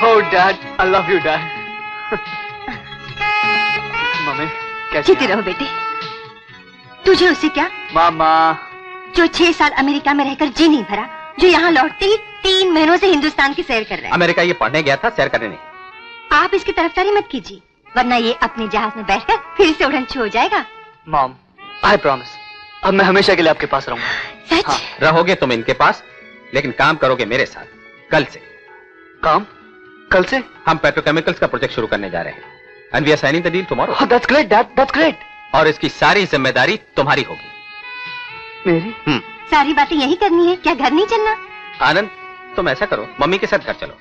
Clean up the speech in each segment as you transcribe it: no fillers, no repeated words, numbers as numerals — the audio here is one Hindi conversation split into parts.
Oh Dad, I love you Dad. Mummy कैसी जीते रहो बेटे। तुझे उससे क्या? मामा जो 6 साल अमेरिका में रहकर जी नहीं भरा, जो यहाँ लौटते ही 3 महीनों से हिंदुस्तान की सैर कर रहा है। अमेरिका ये पढ़ने गया था, सैर करने नहीं। आप इसकी तरफदारी मत कीजिए, वरना ये अपने जहाज में बैठकर फिर से उड़न छू हो जाएगा। मॉम, I promise, अब मैं हमेशा के लिए आपके पास रहूंगा। सच? हाँ। रहोगे तुम इनके पास, लेकिन काम करोगे मेरे साथ। कल से। काम? कल से? हम पेट्रोकेमिकल्स का प्रोजेक्ट शुरू करने जा रहे हैं। And we are signing the deal tomorrow. Oh, that's great, Dad. That's great. और इसकी सारी जिम्मेदारी तुम्हारी होगी। मेरी? सारी बातें यही करनी है, क्या घर नहीं चलना? आनंद, तुम ऐसा करो, मम्मी के साथ घर चलो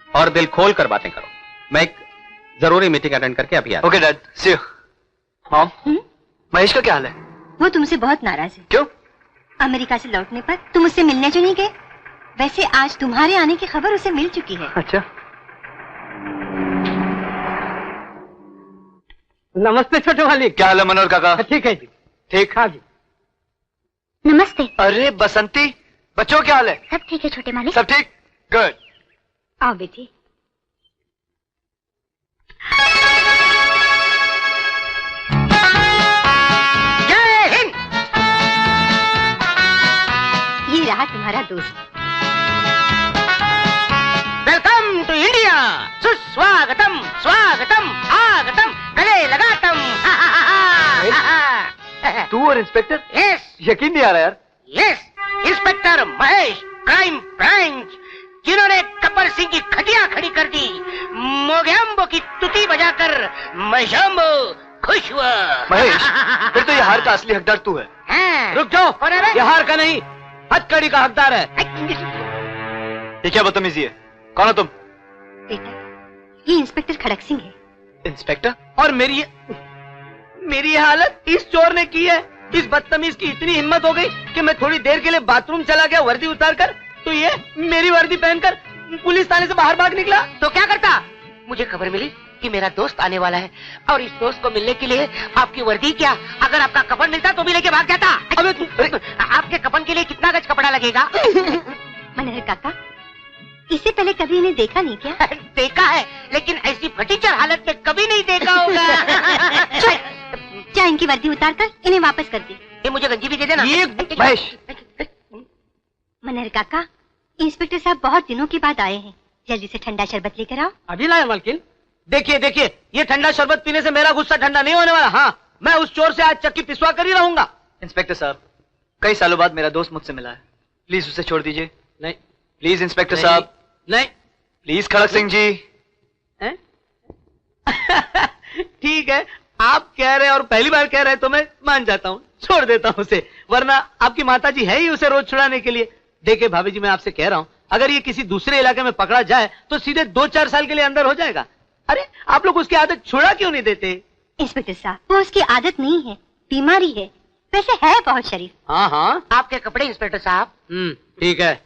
और दिल खोल कर बातें करो। मैं एक जरूरी मीटिंग अटेंड करके अभी आता हूं। Okay, Dad. See you. Mom, Mahesh का क्या हाल है? वो तुमसे बहुत नाराज है। क्यों? अमेरिका से लौटने पर तुम उससे मिलने जो नहीं गए। वैसे आज तुम्हारे आने की खबर उसे मिल चुकी है। अच्छा। नमस्ते छोटे मालिक। क्या हाल है मनोहर काका? ठीक है जी। ठीक? हाँ जी। नमस्ते। अरे बसंती, बच्चों क्या हाल है? सब ठीक है छोटे मालिक। सब ठीक? गुड। आओ बेटी। जय हिंद। ये रहा तुम्हारा दोस्त। Welcome to India. सुस्वागतम, स्वागतम, आगतम, गले लगातम। तू और इंस्पेक्टर? यस यकीन नहीं आ रहा यार। Yes, inspector Mahesh, crime branch, जिन्होंने गब्बर सिंह की खटिया खड़ी कर दी। मोगैम्बो की तुती बजाकर मशाम्बो खुश हुआ। महेश, फिर तो ये हार का असली हकदार तू है। हाँ। रुक जाओ, कौन है बे? ये हार का नहीं, हथकड़ी का हकदार है। ये क्या बदतमीजी है? कौन हो तुम? बेटा, ये इंस्पेक्टर खड़क सिंह है। इंस्पेक्टर? और मेरी ये हालत इस चोर ने की है। इस बदतमीज की इतनी हिम्मत हो गई कि मैं थोड़ी देर के लिए बाथरूम चला गया वर्दी उतार कर, तो ये मेरी वर्दी पहनकर पुलिस थाने से बाहर भाग निकला। तो क्या करता? मुझे खबर मिली कि मेरा दोस्त आने वाला है और इस दोस्त को मिलने के लिए आपकी वर्दी क्या, अगर आपका कफन मिलता तो भी लेके भाग जाता। अबे आपके कफन के लिए कितना गज कपड़ा लगेगा? मनोहर काका, इससे पहले कभी इन्हें देखा नहीं क्या? देखा है, लेकिन ऐसी फटीचर हालत में कभी नहीं देखा होगा। क्या इनकी वर्दी उतार कर इन्हें वापस कर दी। ये मुझे गंजी भी दे देना। ये महेश, मनोहर काका, इंस्पेक्टर साहब बहुत दिनों के बाद आए हैं, जल्दी से ठंडा शरबत लेकर आओ। अभी लाया मालकिन। देखिए देखिए, ये ठंडा शरबत पीने से मेरा गुस्सा ठंडा नहीं होने वाला। हाँ, मैं उस चोर से आज चक्की पिसवा कर ही रहूंगा। इंस्पेक्टर साहब, कई सालों बाद मेरा दोस्त मुझसे मिला है, प्लीज उसे छोड़ दीजिए। नहीं प्लीज इंस्पेक्टर साहब, नहीं। प्लीज खड़क सिंह जी। हैं? ठीक है, आप कह रहे हैं और पहली बार कह रहे हैं तो मैं मान जाता हूँ, छोड़ देता हूँ उसे, वरना आपकी माताजी है ही उसे रोज छुड़ाने के लिए। देखिए भाभी जी, मैं आपसे कह रहा हूँ, अगर ये किसी दूसरे इलाके में पकड़ा जाए तो सीधे 2-4 साल के लिए अंदर हो जाएगा। अरे आप लोग उसकी आदत छुड़ा क्यों नहीं देते? इंस्पेक्टर साहब, वो उसकी आदत नहीं है, बीमारी है। वैसे है बहुत शरीफ। हाँ हाँ, आपके कपड़े इंस्पेक्टर साहब। ठीक है।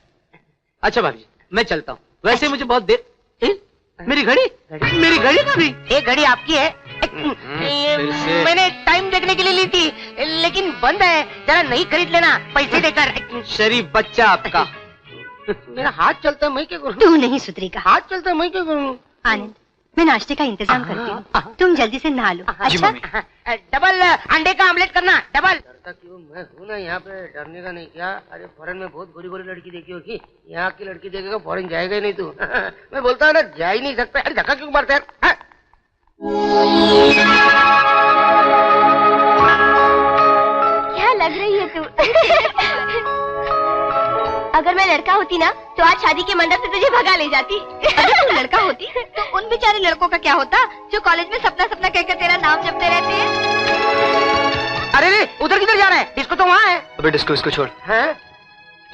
अच्छा भाभी जी, मैं चलता हूँ। वैसे मुझे बहुत देर। मेरी घड़ी का भी। ये घड़ी आपकी है? मैंने टाइम देखने के लिए ली थी, लेकिन बंद है, जरा नहीं खरीद लेना पैसे देकर। शरीफ बच्चा आपका। मेरा हाथ चलता है, मैं क्या करूँ? तू नहीं सुधरेगा। हाथ चलता है, मैं क्या करूँ? आनंद, मैं नाश्ते का इंतजाम करती हूँ, तुम जल्दी से नहा लो। अच्छा? डबल अंडे का ऑमलेट करना, डबल। डरता क्यों? मैं हूँ ना यहाँ पे, डरने का नहीं। क्या? अरे फॉरेन में बहुत गोरी गोरी लड़की देखी होगी, यहाँ की लड़की देखेगा फॉरेन जाएगा ही नहीं तू। मैं बोलता हूँ ना, जा ही नहीं सकता। अरे धक्का क्यों मारते हैं? क्या लग रही है तू? अगर मैं लड़का होती ना तो आज शादी के मंडप से तुझे भगा ले जाती। अगर तू लड़का होती तो उन बेचारे लड़कों का क्या होता जो कॉलेज में सपना सपना कहकर तेरा नाम जपते रहते हैं। अरे रे, उधर किधर जा रहा है? डिस्को तो वहाँ है। अबे डिस्को इसको छोड़। हाँ?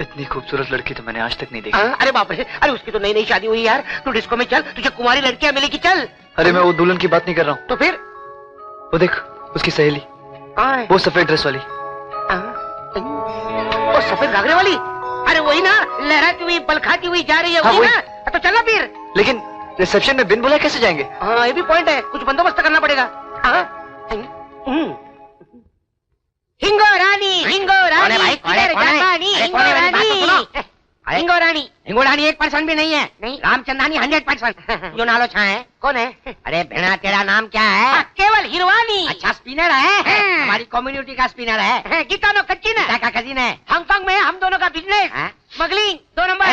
इतनी खूबसूरत लड़की तो मैंने आज तक नहीं देखी। अरे बाप रे, अरे उसकी तो नई नई शादी हुई यार। तू डिस्को में चल, तुझे कुमारी लड़कियां मिलेगी, चल। अरे मैं वो दुल्हन की बात नहीं कर रहा हूँ। तो फिर? वो देख, उसकी सहेली, वो सफेद ड्रेस वाली। वो सफेद घाघरे वाली? अरे वही ना, लहराती हुई बल खाती हुई जा रही है। हाँ, वही ना? तो चलना फिर। लेकिन रिसेप्शन में बिन बुलाए कैसे जाएंगे? हाँ, ये भी पॉइंट है, कुछ बंदोबस्त करना पड़ेगा। हिंगो रानी, हिंगो रानी, किधर जापानी, हिंगो रानी। हिंगोरानी 1% भी नहीं है। नहीं रामचंदानी 100%। जो नालो छा है कौन है? अरे भेड़ा तेरा नाम क्या है? केवल हिरवानी। अच्छा स्पिनर है, हमारी कम्युनिटी का स्पिनर है। गीतानो कच्ची ने का कजिन है। हांगकांग में हम दोनों का बिजनेस स्मगलिंग 2 नंबर।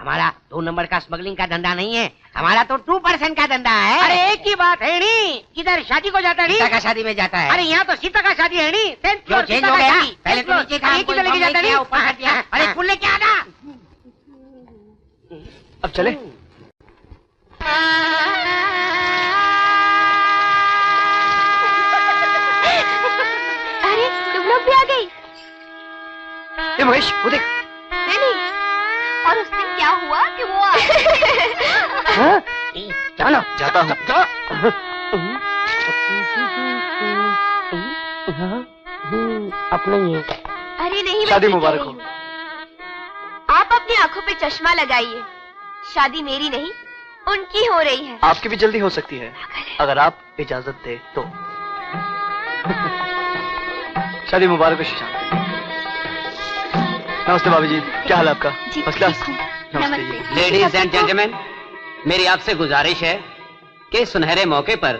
हमारा 2 नंबर का स्मगलिंग का धंधा नहीं है, हमारा तो 2% का धंधा है। अरे एक ही बात है नी, किधर शादी को जाता है? सीता का शादी में जाता है। अरे यहाँ तो सीता का शादी है नी। जो चेंज हो गया, पहले तो नीचे था, किधर लेके जाता है? ऊपर हट गया। अरे फुल लेके आना। अब चले? अरे तुम लोग भी आ गई? ये महेश वो देख। नहीं, और उस दिन क्या हुआ कि वो आ चलो जाता हूँ। अपने ही है। अरे नहीं, शादी मैं मुबारक कह हो। रही हूँ। आप अपनी आंखों पे चश्मा लगाइए, शादी मेरी नहीं उनकी हो रही है। आपकी भी जल्दी हो सकती है अगर आप इजाजत दे तो। शादी मुबारक हो सुशांत। नमस्ते भाभी जी, क्या हाल है आपका? First class. नमस्ते। लेडीज एंड जेंटलमैन, मेरी आपसे गुजारिश है कि सुनहरे मौके पर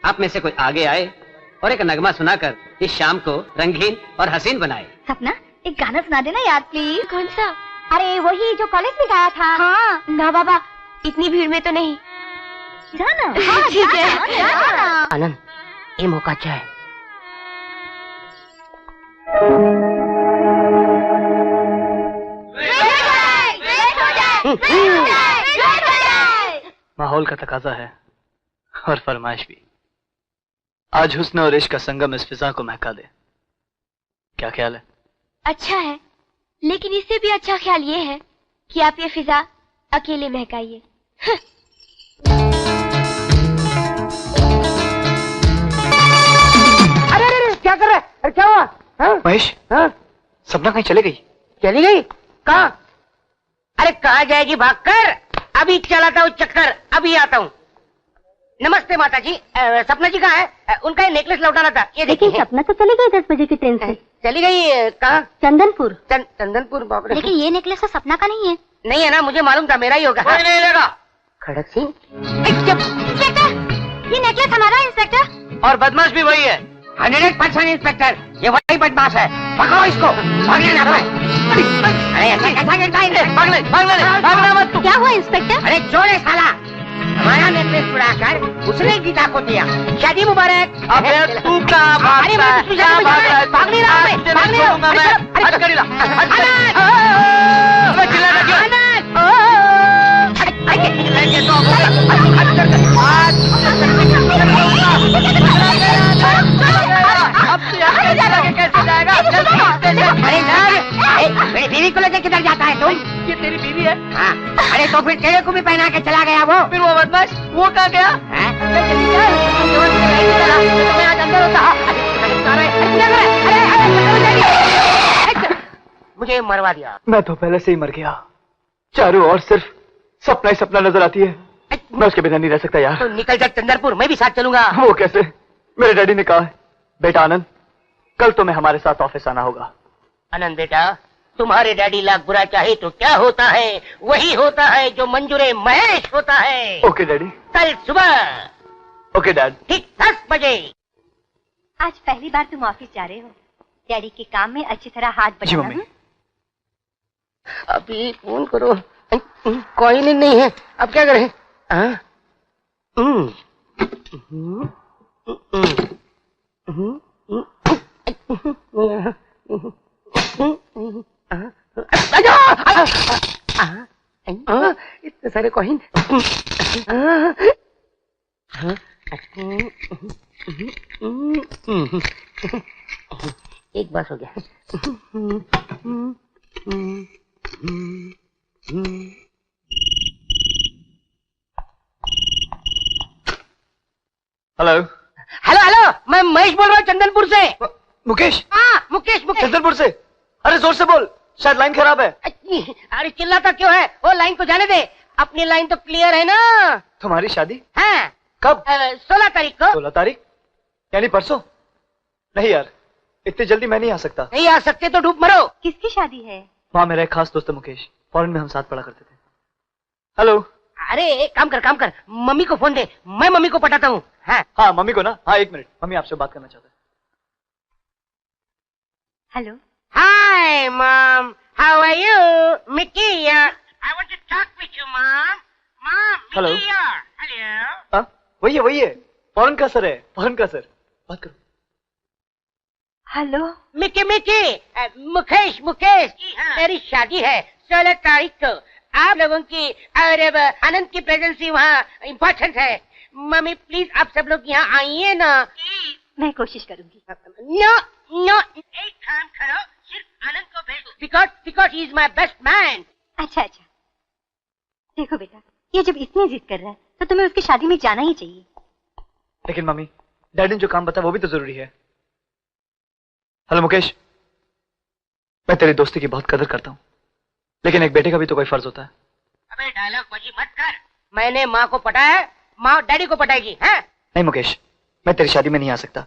आप में से कोई आगे आए और एक नगमा सुनाकर इस शाम को रंगीन और हसीन बनाए। सपना एक गाना सुना देना याद प्लीज। कौन सा? अरे वही जो कॉलेज में गाया था। हाँ। ना बाबा, इतनी भीड़ में तो नहीं। जाना। हाँ, ठीक है। आनंद ये मौका अच्छा है। माहौल का तकाजा है और फरमाइश भी। आज हुस्न और इश्क का संगम इस फिजा को महका दे। क्या ख्याल है? अच्छा है, लेकिन इससे भी अच्छा ख्याल ये है कि आप ये फिजा अकेले महकाइए। अरे क्या कर रहा है? अरे क्या हुआ? महेश, हाँ? सपना कहीं चले गई? चली गई? कहाँ? अरे कहाँ जाएगी भागकर? अभी चलाता हूँ चक्कर, अभी आता हूँ। नमस्ते माता जी। सपना जी कहाँ है? उनका ये नेकलेस लौटाना था। ये देखिए। सपना तो चली गई 10 बजे की ट्रेन से। चली गई कहाँ? चंदनपुर। चंदनपुर? बाप रे। लेकिन ये नेकलेस तो सपना का नहीं है। नहीं है ना, मुझे मालूम था, मेरा ही होगा। कोई नहीं लेगा। खड़क सिंह। इंस्पेक्टर, ये नेकलेस हमारा है इंस्पेक्टर। और बदमाश भी वही है। 100% इंस्पेक्टर, ये वही बदमाश है। पकड़ो इसको। भागने ना पाए। अरे ऐसा कैसा गिरता है? भागना मत तू। क्या हुआ इंस्पेक्टर? अरे चोर है साला, हमारा नेकलेस चुराकर उसने गीता को दिया। शादी मुबारक। अबे तू कहाँ भागता है? कहाँ भाग रहा है? भाग नहीं रहा मैं, भाग नहीं रहा। मैं हट कर ही ला। मैं चिल्लाना क्यों? कैसे जाएगा? मेरी बीवी को लेकर किधर जाता है तुम? ये तेरी बीवी है? हाँ। अरे तो फिर तेरे को भी पहना के चला गया वो? फिर वो बदमाश वो कहाँ गया? मुझे मरवा दिया। मैं तो पहले से ही मर गया। चारों ओर सिर्फ सपना ही सपना नजर आती है। मैं उसके बिना नहीं रह सकता यार। तो निकल जा चंदरपुर, मैं भी साथ चलूंगा। वो कैसे? मेरे डैडी ने कहा है, बेटा आनंद कल तुम्हें हमारे साथ ऑफिस आना होगा। आनंद बेटा, तुम्हारे डैडी लाख बुरा चाहे तो क्या होता है, वही होता है जो मंजूरे महेश होता है। Okay daddy. कल सुबह ओके डैड। ठीक 10 बजे। आज पहली बार तुम ऑफिस जा रहे हो। डैडी के काम में अच्छी तरह हाथ जी बटाना। मम्मी। अभी फोन करो, कोई नहीं है, अब क्या करें? इतने सारे कॉइन। एक बस हो गया। हेलो। हेलो हेलो, मैं महेश बोल रहा हूँ चंदनपुर से। मुकेश? हाँ मुकेश। चंदनपुर से? अरे जोर से बोल, शायद लाइन खराब है। अरे चिल्लाता क्यों है? वो लाइन को जाने दे, अपनी लाइन तो क्लियर है ना। तुम्हारी शादी हाँ। कब? 16 तारीख को। 16 तारीख यानी परसों? नहीं यार, इतनी जल्दी मैं नहीं आ सकता। नहीं आ सकते तो डूब मरो। किसकी शादी है? वहाँ मेरा एक खास दोस्त है मुकेश, फॉरेन में हम साथ पढ़ा करते थे। हेलो। अरे एक काम कर, मम्मी को फोन दे, मैं मम्मी को पटाता हूँ। हाँ मम्मी को ना, हाँ 1 मिनट, मम्मी आपसे बात करना चाहते हैं। Hello. Hi mom, how are you? Mickey here. I want to talk with you mom. Mom, hello. Mickey here. Hello. हाँ वही है, फॉरेन का सर है, फॉरेन का सर, बात करो। हेलो। मिकी मुकेश मेरी शादी है 16 तारीख को। आप लोगों की और आनंद की प्रेजेंस वहाँ इम्पोर्टेंट है। मम्मी प्लीज आप सब लोग यहाँ आइए ना। मैं कोशिश करूंगी। नो एक काम करो, सिर्फ आनंद को भेजो, because he is my best man. अच्छा देखो बेटा, ये जब इतनी जिद कर रहा है तो तुम्हें उसकी शादी में जाना ही चाहिए। लेकिन मम्मी, डैडी ने जो काम बताया वो भी तो जरूरी है। हेलो मुकेश, मैं तेरी दोस्ती की बहुत कदर करता हूँ, लेकिन एक बेटे का भी तो कोई फर्ज होता है। अबे डायलॉग बाजी मत कर। मैंने माँ को पटाया, माँ डैडी को पटाएगी। हैं? नहीं मुकेश, मैं तेरी शादी में नहीं आ सकता।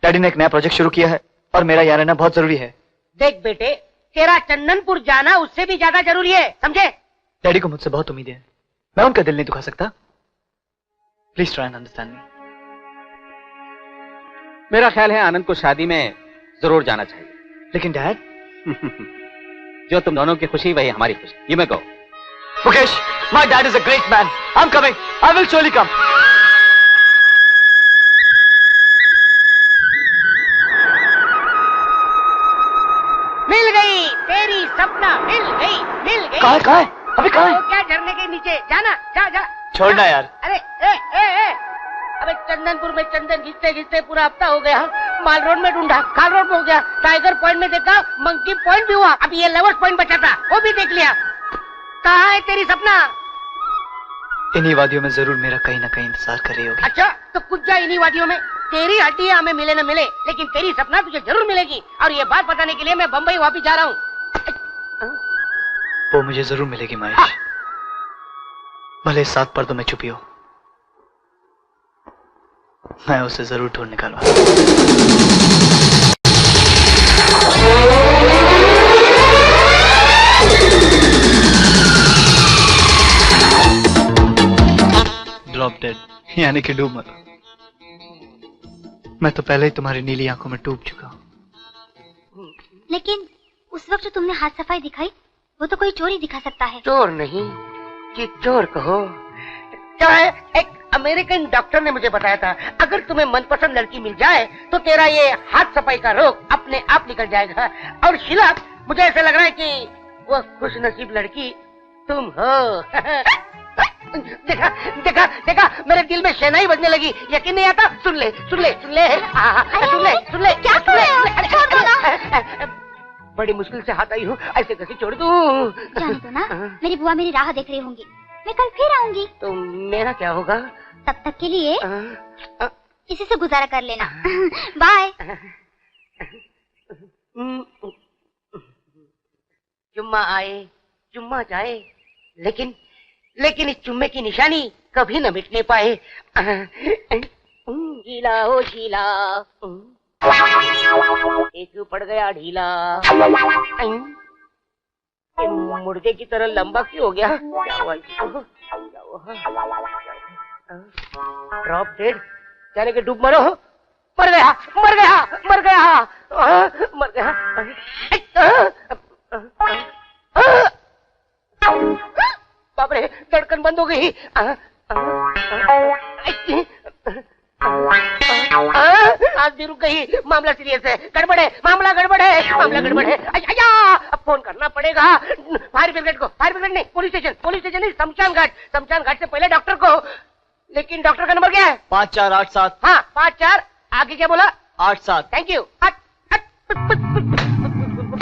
डैडी ने एक नया प्रोजेक्ट शुरू किया है और मेरा यहाँ रहना बहुत जरूरी है। देख बेटे, तेरा चंदनपुर जाना उससे भी ज्यादा जरूरी है, समझे? डैडी को मुझसे बहुत उम्मीदें हैं, मैं उनका दिल नहीं दुखा सकता। Please try and understand me. मेरा ख्याल है आनंद को शादी में जरूर जाना चाहिए। लेकिन डैड, जो तुम दोनों की खुशी वही हमारी खुशी। You may go. Mukesh, my dad is a great man, I am coming, I will surely come. मिल गई तेरी सपना, मिल गई। कहाँ है? अभी कहाँ है? क्या झरने के नीचे, जाना, जा। छोड़ना यार। अरे ए। अबे चंदनपुर में चंदन घिसते पूरा हफ्ता हो गया। माल रोड में ढूंढा, खाल रोड में हो गया, टाइगर पॉइंट में देखा, मंकी पॉइंट भी हुआ, अब ये लवर्स पॉइंट बचा था, वो भी देख लिया। कहाँ है तेरी सपना? इन्हीं वादियों में जरूर मेरा कहीं ना कहीं इंतजार कर रही होगी। अच्छा तो कुछ जा इन्हीं वादियों में। तेरी हड्डियां हमें मिले न मिले, लेकिन तेरी सपना तुझे जरूर मिलेगी। और ये बात बताने के लिए मैं बम्बई वापिस जा रहा हूँ। वो मुझे जरूर मिलेगी महेश, भले 7 पर्दों में छुपी हो, मैं उसे जरूर ढूंढ निकालूंगा। ड्रॉप डेड, यानी कि डूब मरो। मैं तो पहले ही तुम्हारी नीली आंखों में डूब चुका हूं। लेकिन उस वक्त जो तुमने हाथ सफाई दिखाई, वो तो कोई चोर ही दिखा सकता है। चोर नहीं, कि चोर कहो। क्या है, एक अमेरिकन डॉक्टर ने मुझे बताया था, अगर तुम्हें मनपसंद लड़की मिल जाए तो तेरा ये हाथ सफाई का रोग अपने आप निकल जाएगा। और शीला, मुझे ऐसा लग रहा है कि वो खुश नसीब लड़की तुम हो। देखा, मेरे दिल में शहनाई बजने लगी। यकीन नहीं आता? सुन ले। क्या कर रहे हो? छोड़ दो ना। बड़ी मुश्किल से हाथ आई हूँ, ऐसे कैसे छोड़ दूँ? जान दो ना, मेरी बुआ मेरी राह देख रही होंगी, मैं कल फिर आऊंगी। तो मेरा क्या होगा? तब तक के लिए इसी से गुजारा कर लेना। बाय। चुम्मा आए, चुम्मा जाए, लेकिन इस चुम्मे की निशानी कभी न मिटने पाए। शीला हो शीला, एक पड़ गया ढीला। मुर्गे की तरह लंबा क्यों हो गया? क्या हुआ? ड्रॉप डेड, यानी कि डूब मरो। मर गया। बाप रे, धड़कन बंद हो गई। आज भी रुक गई। मामला सीरियस है, गड़बड़ है, मामला गड़बड़ है। अब फोन करना पड़ेगा फायर ब्रिगेड को। फायर ब्रिगेड नहीं, पुलिस स्टेशन नहीं, शमशान घाट से पहले डॉक्टर को। लेकिन डॉक्टर का नंबर क्या है? 5487। हाँ 54, आगे क्या बोला? 87। Thank you.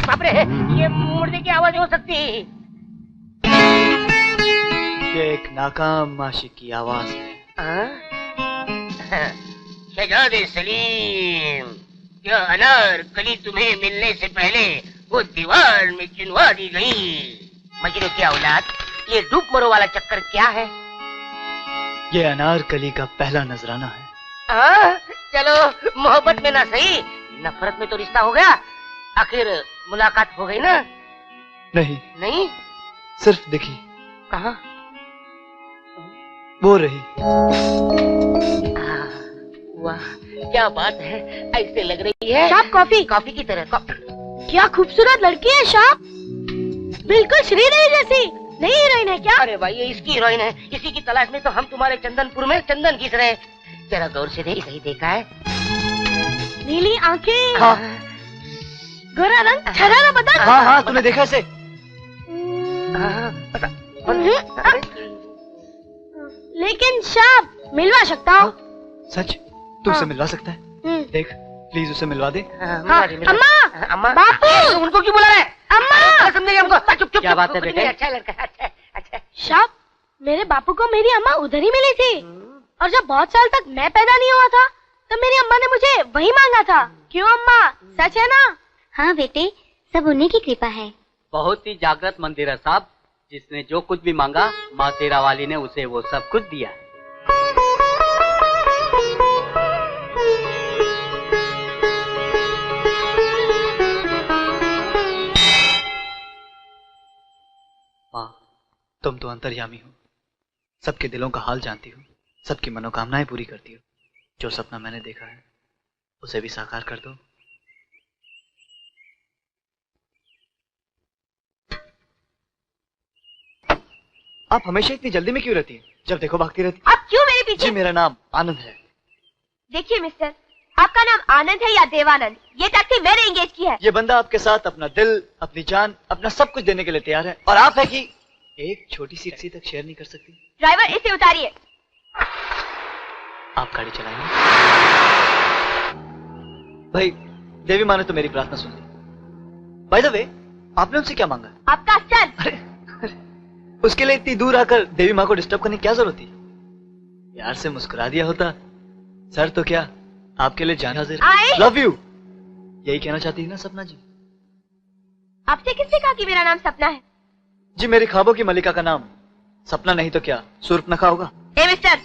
बाप रे, ये मुर्दे की आवाज हो सकती है। ये एक नाकाम आशिक की आवाज है। शहजादे सलीम, क्या अनार कली तुम्हें मिलने से पहले वो दीवार में चुनवा दी गई। मजनू की औलाद, ये डूब मरो वाला चक्कर क्या है? ये अनारकली का पहला नजराना है। चलो मोहब्बत में ना सही, नफरत में तो रिश्ता हो गया। आखिर मुलाकात हो गई ना। नहीं नहीं? सिर्फ दिखी। कहाँ? वो रही। वाह क्या बात है, ऐसे लग रही है शाप कॉफी। कॉफी की तरह। क्या खूबसूरत लड़की है शाप, बिल्कुल श्रीदेवी जैसी। नहीं हीरोइन है क्या? अरे भाई ये इसकी हीरोइन है, इसी की तलाश में तो हम तुम्हारे चंदनपुर में चंदन घिस रहे हैं। जरा गौर से देख, सही देखा है? नीली आंखें, हाँ गोरा रंग, छरारा बदन। हाँ हाँ, तूने देखा इसे? लेकिन शाप मिलवा सकता हूँ। सच? तू उसे मिलवा सकता है? देख प्लीज उसे मिलवा दे। हाँ, अम्मा, अम्मा, बापू, उनको क्यों बुला रहे हैं? अम्मा, समझेंगे हमको। चुप चुप। क्या बात है बेटे? अच्छा लड़का, अच्छा अच्छा। शाप, मेरे बापू को मेरी अम्मा उधर ही मिली थी, और जब बहुत साल तक मैं पैदा नहीं हुआ था तो मेरी अम्मा ने मुझे वही मांगा था। क्यों अम्मा, सच है ना? हाँ बेटे, सब उन्हीं की कृपा है। बहुत ही जागृत मंदिर है साहब, जिसने जो कुछ भी मांगा माँ तेरा वाली ने उसे वो सब कुछ दिया है। माँ, तुम तो अंतर्यामी हो, सबके दिलों का हाल जानती हो, सबकी मनोकामनाएं पूरी करती हो। जो सपना मैंने देखा है उसे भी साकार कर दो। आप हमेशा इतनी जल्दी में क्यों रहती हैं? जब देखो भागती रहती। आप क्यों मेरे पीछे? जी मेरा नाम आनंद है। देखिए मिस्टर, आपका नाम आनंद है या देवानंद, ये टैक्सी मैंने एंगेज की है। ये बंदा आपके साथ अपना दिल, अपनी जान, अपना सब कुछ देने के लिए तैयार है, और आप है कि एक छोटी सी रस्सी तक शेयर नहीं कर सकती। ड्राइवर इसे उतारिए। आप गाड़ी चलाइए। भाई, देवी माँ ने तो मेरी प्रार्थना सुन ली। बाय द वे, आपने उनसे क्या मांगा? आपका सर। अरे, उसके लिए इतनी दूर आकर देवी माँ को डिस्टर्ब करने की क्या जरूरत थी? प्यार से मुस्कुरा दिया होता। सर तो क्या, आपके लिए जान हाजिर। लव यू, यही कहना चाहती है ना सपना जी? आपसे किसने कहा कि मेरा नाम सपना है? जी मेरे ख्वाबों की मलिका का नाम सपना नहीं तो क्या सूर्पनखा होगा? ए मिस्टर,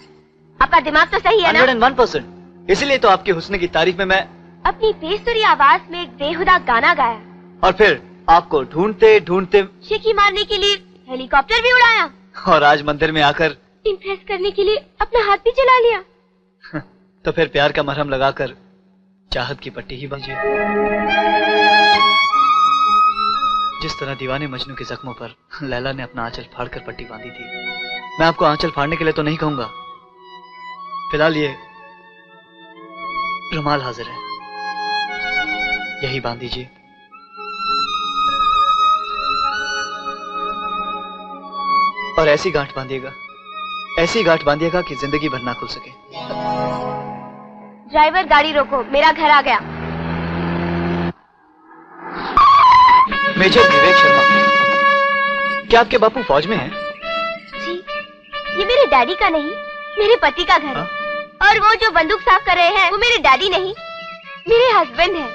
आपका दिमाग तो सही है ना? 101%। इसलिए तो आपके हुस्न की तारीफ में मैं अपनी बेसुरी आवाज में एक बेहुदा गाना गाया, और फिर आपको ढूंढते ढूंढते शिकी मारने के लिए हेलीकॉप्टर भी उड़ाया, और आज मंदिर में आकर इम्प्रेस करने के लिए अपना हाथ भी चला लिया। तो फिर प्यार का मरहम लगाकर चाहत की पट्टी ही बांधिए। जिस तरह दीवाने मजनू के जख्मों पर लैला ने अपना आंचल फाड़कर पट्टी बांधी थी, मैं आपको आंचल फाड़ने के लिए तो नहीं कहूंगा। फिलहाल ये रुमाल हाजिर है, यही बांध दीजिए। और ऐसी गांठ बांधिएगा, ऐसी गांठ बांधिएगा कि जिंदगी भर ना खुल सके। ड्राइवर गाड़ी रोको, मेरा घर आ गया। मेजर विवेक शर्मा, क्या आपके बापू फौज में हैं? जी, ये मेरे डैडी का नहीं, मेरे पति का घर है। और वो जो बंदूक साफ कर रहे हैं वो मेरे डैडी नहीं, मेरे हस्बैंड हैं।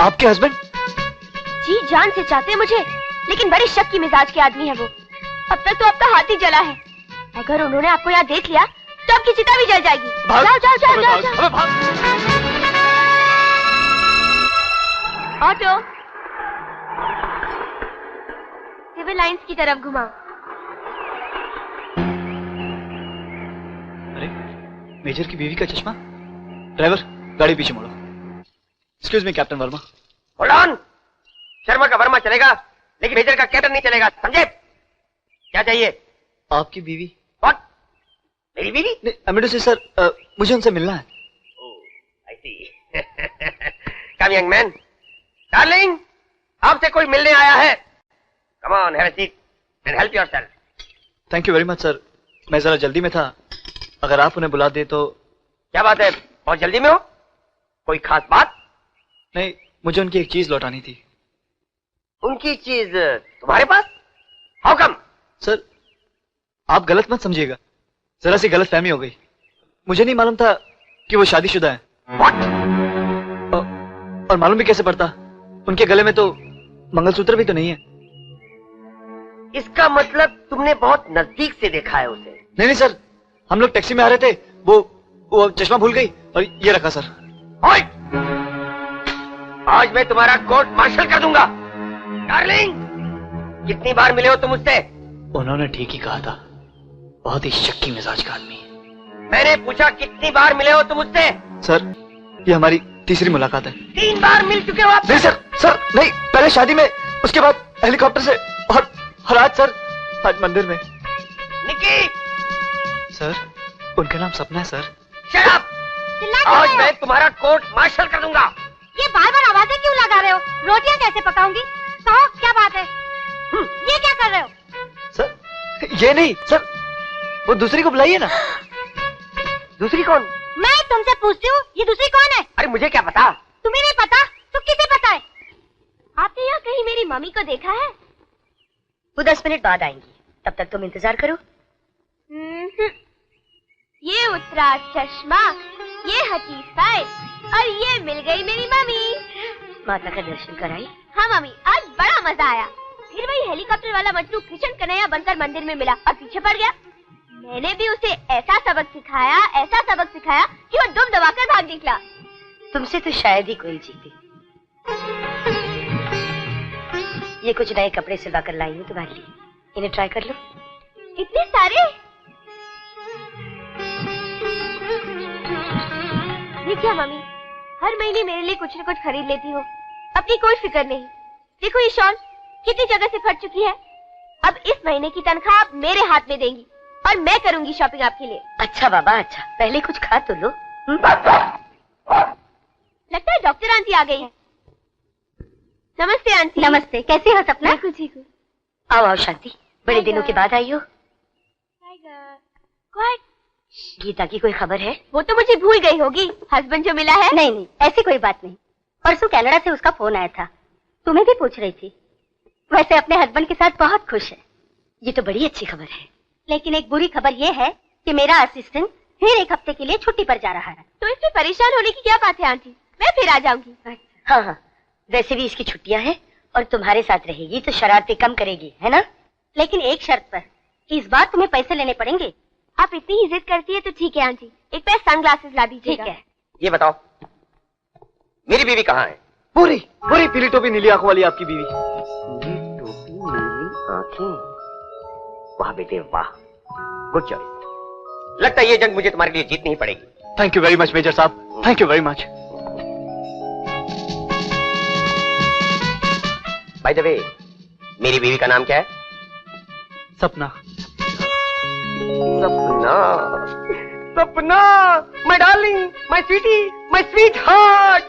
आपके हस्बैंड? जी, जान से चाहते मुझे, लेकिन बड़े शक की मिजाज के आदमी है वो। अब तक तो आपका हाथ ही जला है, अगर उन्होंने आपको यहाँ देख लिया तो आपकी चिता भी जल जाएगी। जाओ जाओ जाओ जाओ जाओ। ऑटो सिविल लाइंस की तरफ घुमाओ। अरे, मेजर की बीवी का चश्मा। ड्राइवर गाड़ी पीछे मोड़ो। Excuse me captain Verma. Hold on. Sharma का वर्मा चलेगा, लेकिन मेजर का कैप्टन नहीं चलेगा, समझे? क्या चाहिए? आपकी बीवी। व्हाट? मेरी बीवी? नहीं, अमिडो से सर, मुझे उनसे मिलना है। आई सी। कम यंग मैन। डार्लिंग, आपसे कोई मिलने आया है। Come on, have a seat and help yourself. Thank you very much sir, मैं जरा जल्दी में था, अगर आप उन्हें बुला दे तो। क्या बात है, बहुत जल्दी में हो? कोई खास बात? नहीं, मुझे उनकी एक चीज लौटानी थी। उनकी चीज तुम्हारे पास? How come? सर, आप गलत मत समझिएगा, जरा सी गलत फहमी हो गई। मुझे नहीं मालूम था कि वो शादीशुदा है। What? और मालूम भी कैसे पड़ता, उनके गले में तो मंगलसूत्र भी तो नहीं है। इसका मतलब तुमने बहुत नजदीक से देखा है उसे? नहीं नहीं सर, हम लोग टैक्सी में आ रहे थे, वो चश्मा भूल गई और ये रखा सर। आज मैं तुम्हारा कोर्ट मार्शल कर दूंगा। डार्लिंग, कितनी बार मिले हो तुम मुझसे? उन्होंने ठीक ही कहा था, बहुत ही शक्की मिजाज का आदमी है। मैंने पूछा कितनी बार मिले हो तुम मुझसे? सर, ये हमारी तीसरी मुलाकात है। 3 बार मिल चुके हो आप। नहीं सर, नहीं, पहले शादी में, उसके बाद हेलीकॉप्टर से, और आज सर, आज मंदिर में। निकी! सर, उनका नाम सपना है सर। Shut up! आज मैं तुम्हारा कोर्ट मार्शल कर दूंगा। ये बार बार आवाजें क्यों लगा रहे हो? रोटियां कैसे पकाऊंगी? कहो क्या बात है? ये क्या कर रहे हो? सर, ये नहीं सर, वो दूसरी को बुलाइए ना। दूसरी कौन? मैं तुमसे पूछती हूँ, ये दूसरी कौन है? अरे मुझे क्या पता? तुम्हें नहीं पता तो किसे पता है? आपने यहाँ कहीं मेरी मम्मी को देखा है? वो 10 मिनट बाद आएंगी, तब तक तुम इंतजार करो। ये उतरा चश्मा, ये हटी साइड, और ये मिल गई मेरी मम्मी। माता का दर्शन कराई? हाँ मम्मी, आज बड़ा मजा आया। फिर वही हेलीकॉप्टर वाला मजनू कृष्ण कन्हैया बनकर मंदिर में मिला और पीछे पड़ गया। मैंने भी उसे ऐसा सबक सिखाया कि वो दुम दबाकर भाग निकला। तुमसे तो शायद ही कोई जीते। ये कुछ नए कपड़े सिलवा कर लाई हूँ तुम्हारे लिए, इन्हें ट्राई कर लो। इतने सारे? ये क्या मम्मी, हर महीने मेरे लिए कुछ न कुछ खरीद लेती हो, अपनी कोई फिक्र नहीं। देखो ये शॉल कितनी जगह से फट चुकी है। अब इस महीने की तनख्वाह आप मेरे हाथ में देंगी और मैं करूंगी शॉपिंग आपके लिए। अच्छा बाबा, अच्छा, पहले कुछ खा तो लो। लगता है डॉक्टर आंटी आ गई है। नमस्ते आंटी। नमस्ते, कैसे हो सपना? ठीक हूँ। आओ आओ शांति, बड़े दिनों के बाद आई हो। गीता की कोई खबर है? वो तो मुझे भूल गई होगी, हस्बैंड जो मिला है। नहीं, ऐसी कोई बात नहीं। परसों कनाडा से उसका फोन आया था, तुम्हें भी पूछ रही थी। वैसे अपने हस्बैंड के साथ बहुत खुश है। ये तो बड़ी अच्छी खबर है। लेकिन एक बुरी खबर ये है कि मेरा असिस्टेंट फिर 1 हफ्ते के लिए छुट्टी पर जा रहा है। तो इसमें परेशान होने की क्या बात है आंटी, मैं फिर आ जाऊंगी। हाँ हाँ, वैसे भी इसकी छुट्टियां हैं और तुम्हारे साथ रहेगी तो शरारतें कम करेगी, है ना? लेकिन एक शर्त पर, इस बार तुम्हें पैसे लेने पड़ेंगे। आप इतनी ही जिद करती है तो ठीक है आंटी, एक पैर सनग्लासेस ला दीजिएगा। ठीक है। ये बताओ, मेरी बीवी कहाँ है? पूरी पीली टोपी नीली आंखों वाली आपकी बीवी। नीली टोपी नीली आंखें, वाह बेटे वाह, गुड चॉइस। लगता है ये जंग मुझे तुम्हारे लिए जीतनी ही पड़ेगी। Thank you very much major साहब, thank you very much. By the way, मेरी बीवी का नाम क्या है? Sapna. Sapna, my darling, my sweetie, my sweetheart.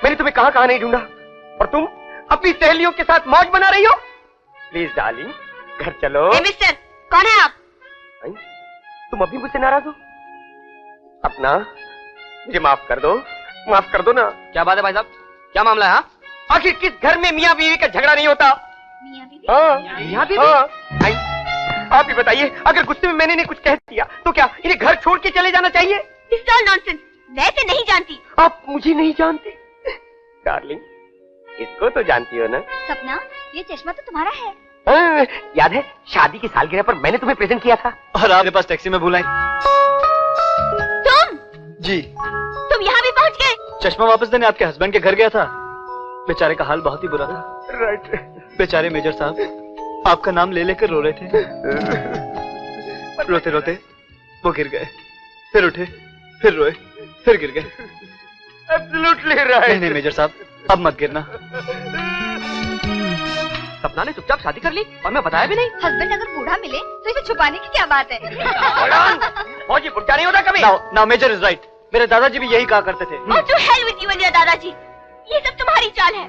मैंने तुम्हें कहां नहीं ढूंढा और तुम अपनी सहेलियों के साथ मौज बना रही हो। प्लीज डार्लिंग, घर चलो। मिस्टर, कौन है आप? तुम अभी मुझसे नाराज हो? अपना मुझे माफ कर दो ना। क्या बात है भाई साहब, क्या मामला है? आखिर किस घर में मियाँ बीवी का झगड़ा नहीं होता? मियाँ बीवी? मियाँ बीवी? आप ही बताइए, अगर गुस्से में मैंने कुछ कह दिया तो क्या इन्हें घर छोड़ के चले जाना चाहिए? This is all nonsense. मैं इसे नहीं जानती। आप मुझे नहीं जानते? डार्लिंग, इसको तो जानती हो ना? सपना, ये चश्मा तो तुम्हारा है। याद है शादी की सालगिरह पर मैंने तुम्हें प्रेजेंट किया था। और आपके पास टैक्सी में भूल आई। तुम? जी। तुम यहाँ भी पहुँच गए? चश्मा वापस देने आपके हस्बैंड के घर गया था। बेचारे का हाल बहुत ही बुरा था। राइट। बेचारे मेजर साहब आपका नाम ले लेकर रो रहे थे। रोते रोते वो गिर गए, फिर उठे, फिर रोए, फिर गिर गए। Absolutely right. नहीं मेजर साहब, अब मत गिरना। सपना ने चुपचाप शादी कर ली और मैं बताया भी नहीं। हस्बैंड अगर बूढ़ा मिले तो इसे छुपाने की क्या बात है? फौजी बुढ़ा नहीं होता कभी। Now major is right. मेरे दादाजी भी यही कहा करते थे। Oh, to hell with you and your दादाजी। ये सब तुम्हारी चाल है।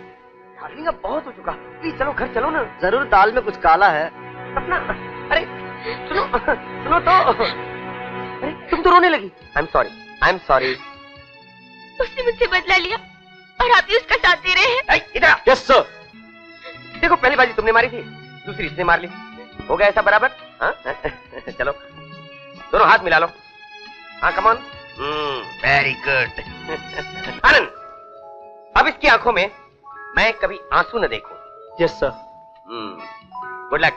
डार्लिंग, अब बहुत हो चुका, प्लीज चलो घर चलो ना। जरूर दाल में कुछ काला है। अपना, अरे सुनो तो। अरे तुम तो रोने लगी। I am sorry. उसने मुझसे बदला लिया और आप भी उसका साथ दे रहे हैं। इधर। Yes sir. देखो, पहली बाजी तुमने मारी थी, दूसरी इसने मार ली, हो गया ऐसा बराबर। हाँ? चलो दोनों हाथ मिला लो। हाँ come on. Very good. Anand, अब इसकी आंखों में मैं कभी आंसू न देखूं। Yes sir. Good luck.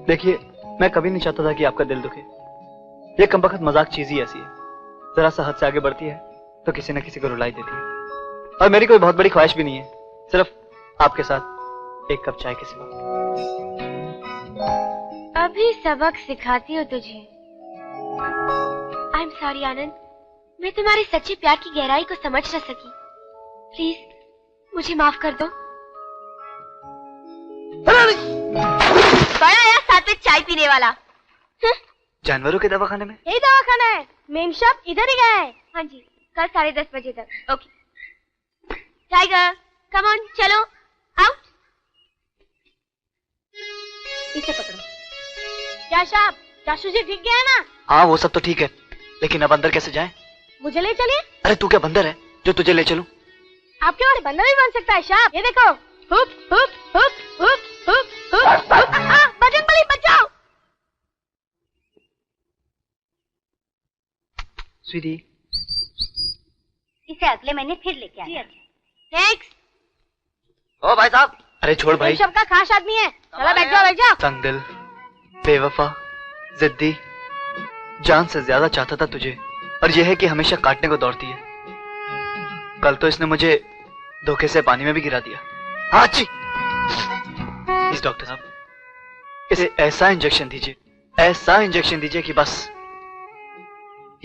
देखिए, मैं कभी नहीं चाहता था कि आपका दिल दुखे। ये कमबख्त मजाक चीज ही ऐसी है, जरा सा हद से आगे बढ़ती है तो किसी न किसी को रुलाई देती है। और मेरी कोई बहुत बड़ी ख्वाहिश भी नहीं है, सिर्फ आपके साथ एक कप चाय के सिवा। अभी सबक सिखाती हो तुझे। आई एम सॉरी आनंद, मैं तुम्हारे सच्चे प्यार की गहराई को समझ न सकी। प्लीज मुझे माफ कर दो। बड़ा आया साथ में चाय पीने वाला। जानवरों के दवाखाने में? यही दवाखाना है, मेम शॉप इधर ही गया है। हाँ जी, कल 10:30 बजे तक। ओके टाइगर, कम ऑन, चलो आउट। इसे पकड़ो। क्या साहब, जासू जी ठीक गया है ना? हाँ वो सब तो ठीक है, लेकिन अब अंदर कैसे जाएं? मुझे ले चलिए। अरे तू क्या बंदर है जो तुझे ले चलूं? आपके वाले बंदर भी बन सकता है साहब। ये देखो, hoop hoop hoop hoop hoop hoop hoop. Bajrangbali बचाओ। स्वीटी, इसे अगले महीने फिर लेके आना। नेक्स्ट। ओ भाई साहब। अरे छोड़ भाई। सब का खास आदमी है। चलो बैठ जाओ बैठ जाओ। तंगदिल, बेवफा, जिद्दी, जान से ज्यादा चाहता था तुझे, और यह है कि हमेशा काटने को दौड़ती है। कल तो इसने मुझे धोखे से पानी में भी गिरा दिया। हाँ जी। इस डॉक्टर साहब, इसे ऐसा इंजेक्शन दीजिए, ऐसा इंजेक्शन दीजिए कि बस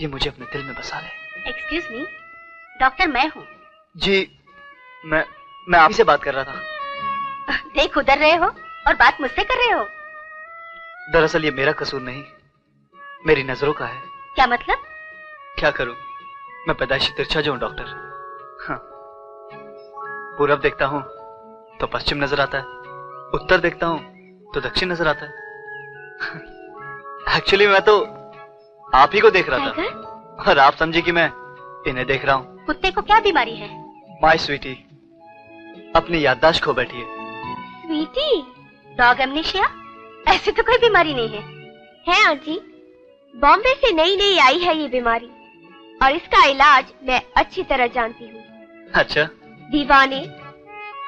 ये मुझे अपने दिल में बसा ले। एक्सक्यूज मी, डॉक्टर मैं हूँ। जी, मैं आप ही से बात कर रहा था। देख उधर रहे हो और बात मुझसे कर रहे हो। दरअसल ये मेरा कसूर नहीं, मेरी नजरों का है। क्या मतलब? क्या करूं, मैं पैदाइशी तिरछा जो हूं डॉक्टर। हाँ। पूरब देखता हूं तो पश्चिम नजर आता है, उत्तर देखता हूं तो दक्षिण नजर आता है। एक्चुअली मैं तो आप ही को देख रहा था, और आप समझे कि मैं इन्हें देख रहा हूं। कुत्ते को क्या बीमारी है? माय स्वीटी अपनी याददाश्त खो बैठी है। स्वीटी? Dog amnesia? ऐसी तो कोई बीमारी नहीं है आंटी, बॉम्बे से नई नई आई है ये बीमारी, और इसका इलाज मैं अच्छी तरह जानती हूँ। अच्छा। दीवाने,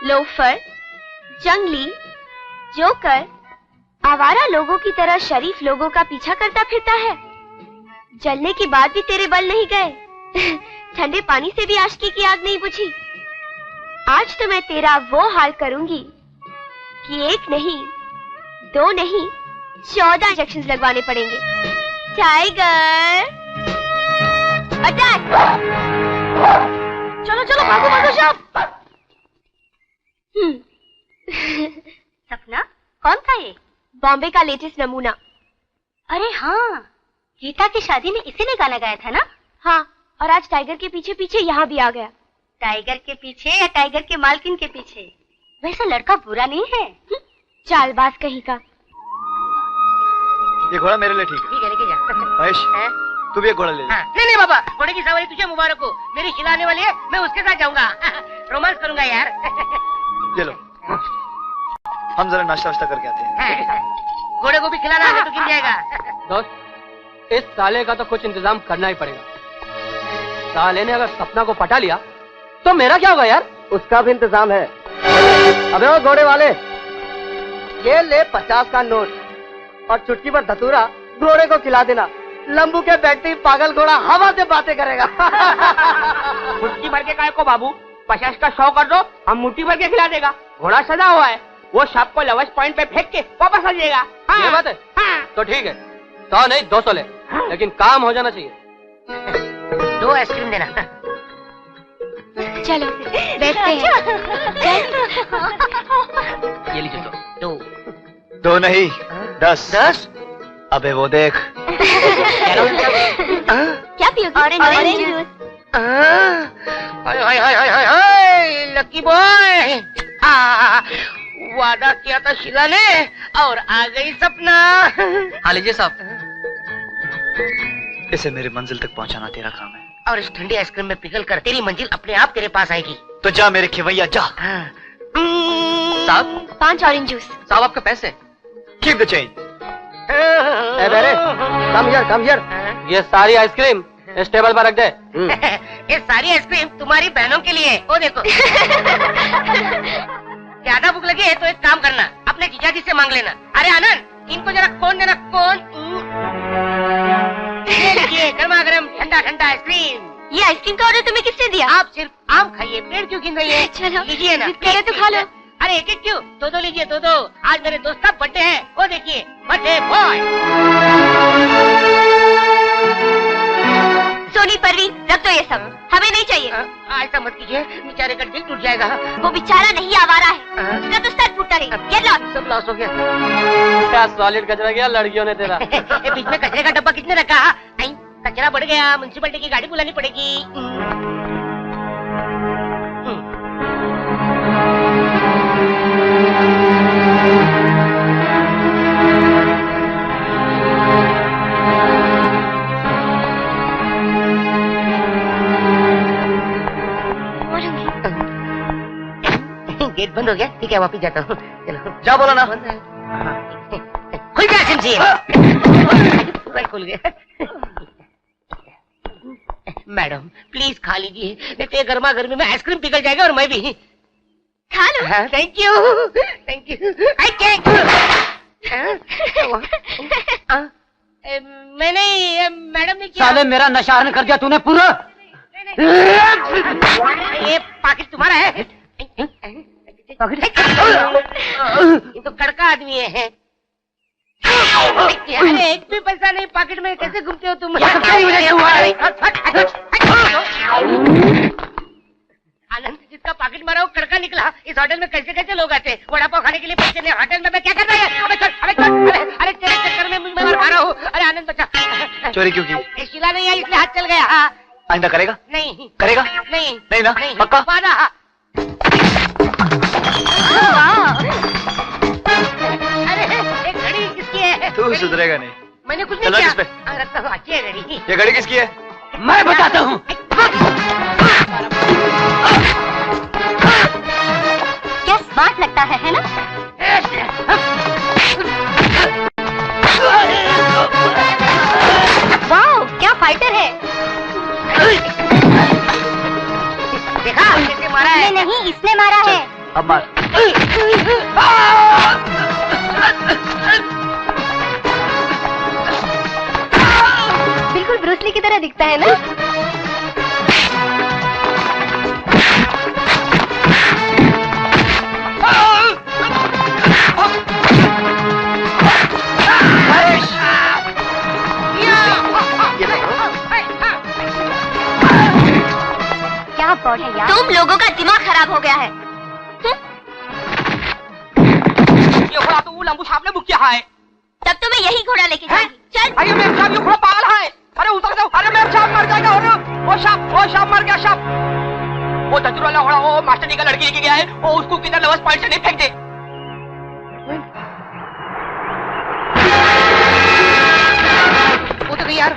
लोफर, जंगली, जोकर, आवारा लोगों की तरह शरीफ लोगों का पीछा करता फिरता है। जलने के बाद भी तेरे बल नहीं गए। ठंडे पानी से भी आशिकी की आग नहीं बुझी। आज तो मैं तेरा वो हाल करूंगी कि एक नहीं, दो नहीं, 14 इंजेक्शन लगवाने पड़ेंगे। Tiger attack! चलो चलो भागो भागो सब। सपना, कौन था ये? बॉम्बे का लेटेस्ट नमूना। अरे हाँ, गीता की शादी में इसी ने गाना गाया था ना? हाँ, और आज टाइगर के पीछे पीछे यहाँ भी आ गया। टाइगर के पीछे या टाइगर के मालकिन के पीछे? वैसे लड़का बुरा नहीं है। चालबाज कहीं का। ये घोड़ा मेरे लिए ठीक है। ठीक है, लेके जा। महेश, तू भी एक घोड़ा ले ले। नहीं नहीं बाबा, घोड़े की सवारी तुझे मुबारक हो। मेरी खिलाने वाली है, मैं उसके साथ जाऊंगा। रोमांस करूंगा यार। ये लो, हम जरा नाश्ता वाश्ता करके आते हैं। घोड़े को भी खिलाना है तो गिर जाएगा। दोस्त, इस साले का तो कुछ इंतजाम करना ही पड़ेगा। साले ने अगर सपना को पटा लिया तो मेरा क्या होगा यार? उसका भी इंतजाम है। अबे वो घोड़े वाले, ये ले 50 का नोट और चुटकी पर धतूरा घोड़े को खिला देना। लंबू के बैठते ही पागल घोड़ा हवा से बातें करेगा। मुट्ठी भर के काय को बाबू, 50 का 100 कर दो, हम मुट्ठी भर के खिला देगा। घोड़ा सजा हुआ है, वो शाप को लवश पॉइंट पे फेंक के वापस आ जाएगा। ये बात है? तो ठीक है, 100 नहीं 200 ले, लेकिन काम हो जाना चाहिए। 2 आइसक्रीम देना। चलो बैठते हैं। ये लीजिए दो। 2 नहीं 10। 10? अबे वो देख। क्या पियोगे? Orange juice. Hi hi hi hi hi hi, lucky boy. वादा किया था शीला ने और आ गई सपना। हाँ लीजिए साहब। इसे मेरी मंजिल तक पहुंचाना तेरा काम है, और इस ठंडी आइसक्रीम में पिघल कर तेरी मंजिल अपने आप तेरे पास आएगी। तो जा मेरे खिवैया जा। साहब 5 ऑरेंज जूस। साहब आपके पैसे। Keep the change. ए बेरे, कम हियर। ये सारी आइसक्रीम इस टेबल पर रख दे। ये सारी आइसक्रीम तुम्हारी बहनों के लिए। ओ देखो। ज्यादा भूख लगी है तो एक काम करना, अपने जीजाजी से मांग लेना। अरे आनंद, इनको जरा कौन देना, कौन। ये गर्मा गर्म ठंडा ठंडा आइसक्रीम। ये आइसक्रीम का ऑर्डर तुम्हें किसने दिया? आप सिर्फ आम खाइए, पेड़ क्यों गिन रही है? चलो लीजिए ना। कह रहे तो खा लो। अरे एक एक क्यों, दो लीजिए, दो। आज मेरे दोस्त का बर्थडे है, वो देखिए, बर्थडे बॉय। सोनी परवीन रख दो ये सब, हमें नहीं चाहिए। ऐसा मत कीजिए, बेचारे का दिल टूट जाएगा। वो बेचारा नहीं आवारा है, उसका तो सर फूटा नहीं। ये लॉस, सब लॉस हो गया। क्या सॉलिड कचरा गया लड़कियों ने तेरा। बीच में कचरे का डब्बा किसने रखा? कचरा बढ़ गया, म्युनिसिपलिटी की गाड़ी बुलानी पड़ेगी। गेट बंद हो गया, ठीक है वापिस जाता हूँ। चलो क्या बोला ना? खुल गया सिमसी। पूरा खुल गया। मैडम प्लीज खा लीजिए, नहीं तो गर्मा गर्मी में आइसक्रीम पिघल जाएगा और मैं भी। खा लो। Thank you, thank you. मैंने मैडम ने क्या? साले मेरा नशा हरण कर दिया तूने पूरा। ये पाकिट तुम्हारा है? ये तो कड़का आदमी है। अरे एक भी पैसा नहीं पाकिट में, कैसे घूमते हो तुम? आनंद जिसका पाकिट मारा वो कड़का निकला। इस होटल में कैसे कैसे लोग आते हैं? वड़ा पाव खाने के लिए पैसे नहीं, होटल में मैं क्या कर रहा है? अरे तेरे चक्कर में मुझे मार रहा हूँ। अरे आनंद बचा। चोरी क्यों की? शिला नहीं आई इसलिए हाथ चल गया। आइंदा करेगा? नहीं करेगा? नहीं नहीं ना? पक्का? वादा। अरे एक घड़ी किसकी है? तू सुधरेगा नहीं। मैंने कुछ नहीं किया। रखता हूँ, अच्छी है घड़ी। ये घड़ी किसकी है? मैं बताता हूँ। क्या स्मार्ट लगता है ना? वाओ, क्या फाइटर है। देखा कैसे मारा है? नहीं, इसने मारा है। अब मार। बिल्कुल ब्रूस ली की तरह दिखता है ना? क्या बॉडी है यार? तुम लोगों का दिमाग खराब हो गया है। ये घोड़ा तो लंबू साहब ने बुक किया है। तब तो मैं यही घोड़ा लेके जाऊंगी। चल। अरे मेरे साहब ये घोड़ा पागल है। अरे उतर जाओ। अरे मेरे साहब मर जाएगा। और वो साहब मर गया। साहब वो धतूर वाला घोड़ा वो मास्टर जी का लड़की लेके गया है। वो उसको किधर लवस पॉइंट से नहीं फेंक दे। वो तो गई यार।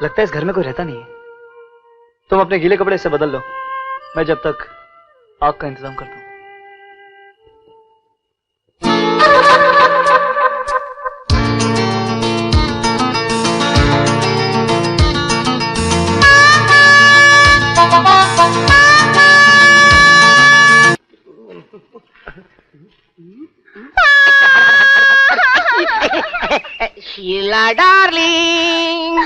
लगता है इस घर में कोई रहता नहीं है। तुम अपने गीले कपड़े इससे बदल लो, मैं जब तक आग का इंतजाम करता हूँ। शीला डार्लिंग,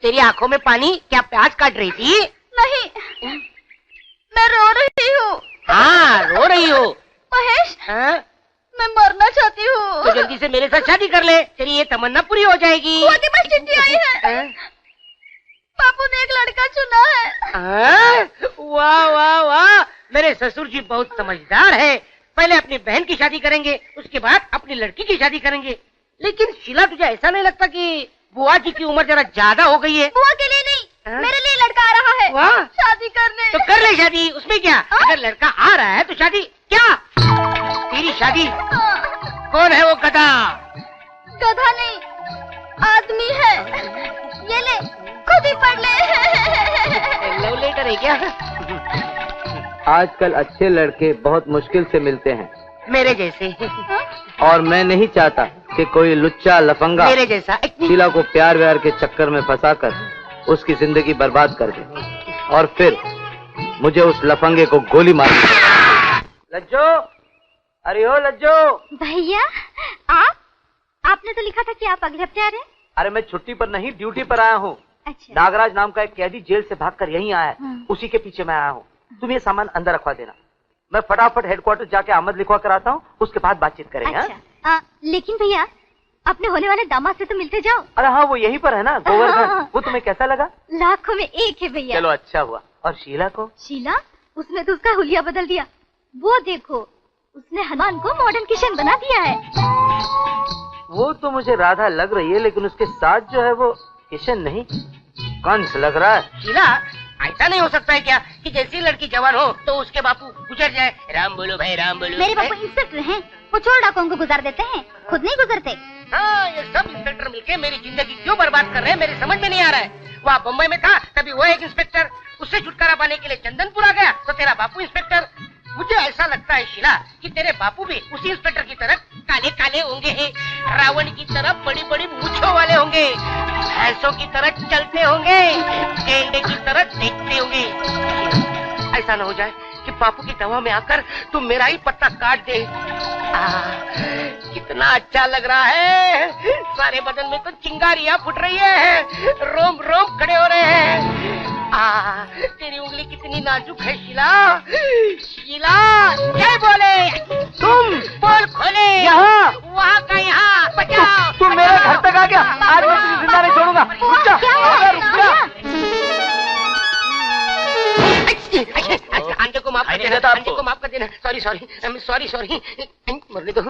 तेरी आंखों में पानी, क्या प्याज काट रही थी? नहीं, मैं रो रही हूँ। हाँ, रो रही हो। महेश, हाँ? मैं मरना चाहती हूँ। तो जल्दी से मेरे साथ शादी कर ले, तेरी ये तमन्ना पूरी हो जाएगी। बुआ के पास चिट्ठी आई है। बापू ने एक लड़का चुना है। वाह वाह वाह, मेरे ससुर जी बहुत समझदार है। पहले अपनी बहन की शादी करेंगे, उसके बाद अपनी लड़की की शादी करेंगे। लेकिन शीला, तुझे ऐसा नहीं लगता कि बुआ जी की उम्र जरा ज्यादा हो गई है? बुआ के लिए नहीं, मेरे लिए लड़का आ रहा है। वाह, शादी करने। तो कर ले शादी, उसमें क्या? अगर लड़का आ रहा है तो शादी क्या? तेरी शादी? कौन है वो गधा? गधा नहीं, आदमी है। ये ले, खुद ही पढ़ ले। लव लेटर है क्या? आजकल अच्छे लड़के बहुत मुश्किल से मिलते हैं, मेरे जैसे। और मैं नहीं चाहता कि कोई लुच्चा लफंगा मेरे जैसा शीला को प्यार व्यार के चक्कर में फंसाकर उसकी जिंदगी बर्बाद कर दे और फिर मुझे उस लफंगे को गोली मार। लज्जो, अरे हो लज्जो। भैया, आपने तो लिखा था कि आप अगले हफ्ते आ रहे हैं। अरे मैं छुट्टी पर नहीं, ड्यूटी पर आया हूँ। अच्छा। नागराज नाम का एक कैदी जेल से भागकर यहीं आया है, उसी के पीछे मैं आया हूँ। तुम ये सामान अंदर रखवा देना, मैं फटाफट हेडक्वार्टर जाके आमद लिखवा कर आता हूँ, उसके बाद बातचीत करेंगे। अच्छा। लेकिन भैया, अपने होने वाले दामाद से तो मिलते जाओ। अरे हाँ, वो यहीं पर है ना, गोवर्धन। वो तुम्हें कैसा लगा? लाखों में एक है भैया। चलो अच्छा हुआ। और शीला को? शीला, उसने तो उसका हुलिया बदल दिया। वो देखो, उसने हनुमान को मॉडर्न किशन बना दिया है। वो तो मुझे राधा लग रही है, लेकिन उसके साथ जो है वो किशन नहीं, कंस लग रहा है। शीला, ऐसा नहीं हो सकता है क्या कि जैसी लड़की जवान हो तो उसके बापू गुजर जाए? राम बोलो भाई, राम बोलो। मेरे बापू इंस्पेक्टर हैं, वो चोर डाकुओं को गुजार देते हैं, खुद नहीं गुजरते। हाँ, ये सब इंस्पेक्टर मिलके मेरी जिंदगी क्यों बर्बाद कर रहे हैं, मेरे समझ में नहीं आ रहा है। वहाँ बम्बई में था तभी वो एक इंस्पेक्टर, उससे छुटकारा पाने के लिए चंदनपुर आ गया तो तेरा बापू इंस्पेक्टर। मुझे ऐसा लगता है शीला कि तेरे बापू भी उसी इंस्पेक्टर की तरह काले काले होंगे, रावण की तरह बड़ी बड़ी मूंछों वाले होंगे, भैंसों की तरह चलते होंगे, गेंडे की तरह देखते होंगे। ऐसा न हो जाए कि बापू की दवा में आकर तुम मेरा ही पत्ता काट दे। कितना अच्छा लग रहा है, सारे बदन में तो चिंगारियां फुट रही है, रोम रोम खड़े हो रहे हैं। तेरी उंगली कितनी नाजुक है शीला। शीला, क्या बोले तुम? बोल खोले। यहाँ, वहाँ का यहाँ, बचाओ। तुम मेरे घर तक आ गया, आज मैं तुझे जिंदा नहीं छोड़ूंगा। रुक जा, रुक जा। आंटी को माफ कर देना, आंटी को माफ कर देना। सॉरी सॉरी सॉरी सॉरी, मरने दो।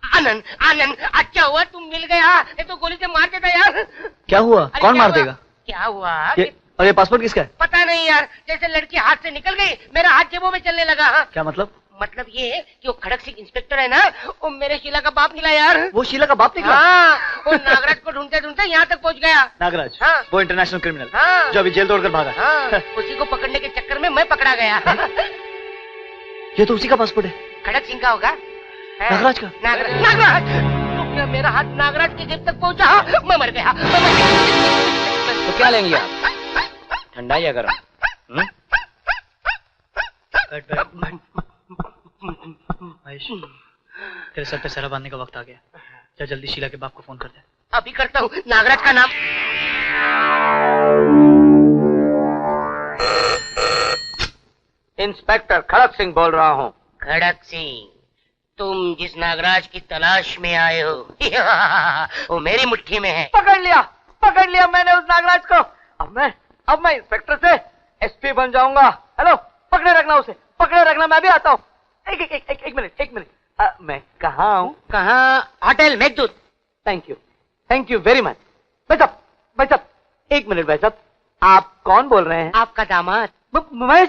आनंद, आनंद, अच्छा हुआ तुम मिल गया, ये तो गोली से मार देता यार। क्या हुआ? कौन मार देगा? क्या हुआ? और ये पासपोर्ट किसका है? पता नहीं यार, जैसे लड़की हाथ से निकल गई, मेरा हाथ जेबों में चलने लगा। क्या मतलब? मतलब ये कि वो खड़क सिंह इंस्पेक्टर है ना, वो मेरे शीला का बाप निकला यार। वो शीला का बाप निकला? हाँ, वो नागराज को ढूंढते ढूंढते यहाँ तक पहुँच गया। नागराज? हाँ। वो इंटरनेशनल क्रिमिनल, हाँ। जो अभी जेल तोड़कर भागा। हाँ, उसी को पकड़ने के चक्कर में मैं पकड़ा गया। ये तो उसी का पासपोर्ट है। खड़क सिंह का होगा? नागराज का? नागराज, तो क्या मेरा हाथ नागराज के जेब तक पहुँचा? मैं मर गया। तो क्या लेंगे आप, ठंडा या गरम? महेश, तेरे सर पे सरा बांधने का वक्त आ गया, जा जल्दी शीला के बाप को फोन कर दे। अभी करता हूँ। नागराज का नाम? इंस्पेक्टर खड़क सिंह बोल रहा हूँ। खड़क सिंह, तुम जिस नागराज की तलाश में आए हो वो मेरी मुट्ठी में है। पकड़ लिया मैंने उस नागराज को। अब मैं इंस्पेक्टर से एसपी बन जाऊंगा। हेलो, पकड़े रखना उसे, पकड़े रखना, मैं भी आता हूँ। एक मिनट, मैं कहाँ हूँ? कहाँ? Hotel Meghdoot. Thank you very much. भाई साहब, एक मिनट भाई साहब, आप कौन बोल रहे हैं? आपका दामाद। मैं?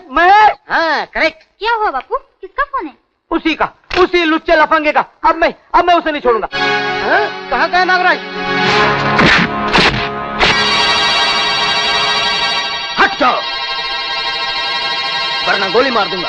हाँ, करेक्ट। क्या हुआ बापू, किसका फोन है? उसी का उसी लुच्चे लफंगे का। अब मैं उसे नहीं छोड़ूंगा। कहाँ गया नागराज? हट जाओ वरना गोली मार दूंगा।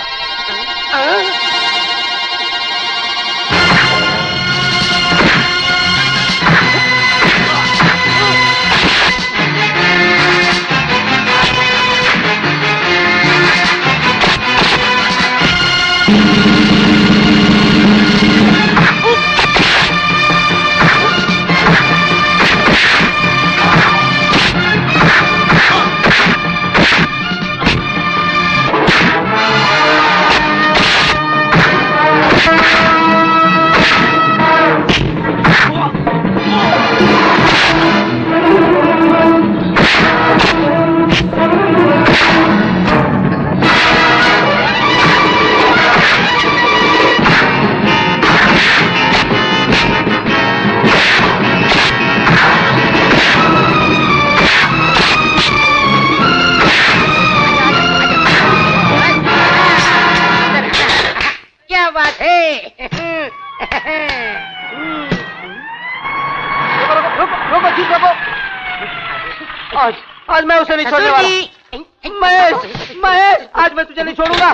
आज मैं उसे नहीं छोड़ने वाला। महेश आज मैं तुझे नहीं छोड़ूंगा।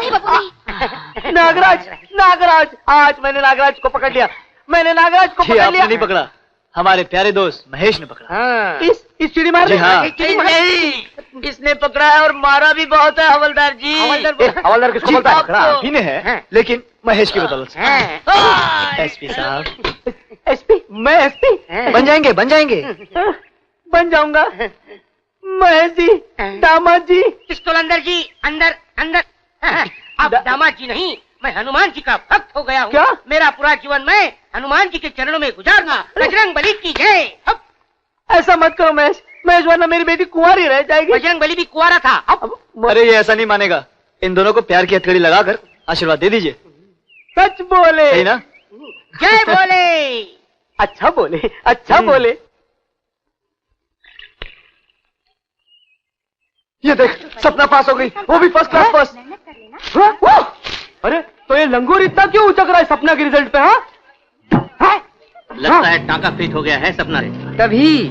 नागराज आज मैंने नागराज को पकड़ लिया। नहीं पकड़ा, हमारे प्यारे दोस्त महेश ने पकड़ा। इस चिड़ी मार नहीं, इसने पकड़ा है और मारा भी बहुत है हवलदार जी। हवलदार किसको बोलता है? पकड़ा ही ने है, लेकिन महेश की बदौलत से। एसपी साहब। एसपी? मैं एसपी? बन जाएंगे। बन जाऊंगा। महेश जी, दामाद जी। पिस्तौल अंदर जी, अंदर। अब दामाद जी नहीं, मैं हनुमान जी का भक्त हो गया हूँ। क्या? मेरा पूरा जीवन मैं हनुमान जी के चरणों में गुजारना। बजरंग बली की जय। ऐसा मत करो महेश, वरना मेरी बेटी कुंवारी रह जाएगी। बजरंग बली भी कुंवारा था। अरे ये ऐसा नहीं मानेगा। इन दोनों को प्यार की हथकड़ी लगाकर आशीर्वाद दे दीजिए। सच बोले? सही ना? जय बोले। अच्छा बोले। ये देख, सपना पास हो गई, वो भी फर्स्ट क्लास पास। अरे तो ये लंगूर इतना क्यों उचक रहा है सपना के रिजल्ट पे? लगता है टाका फिट हो गया है सपना रे। तभी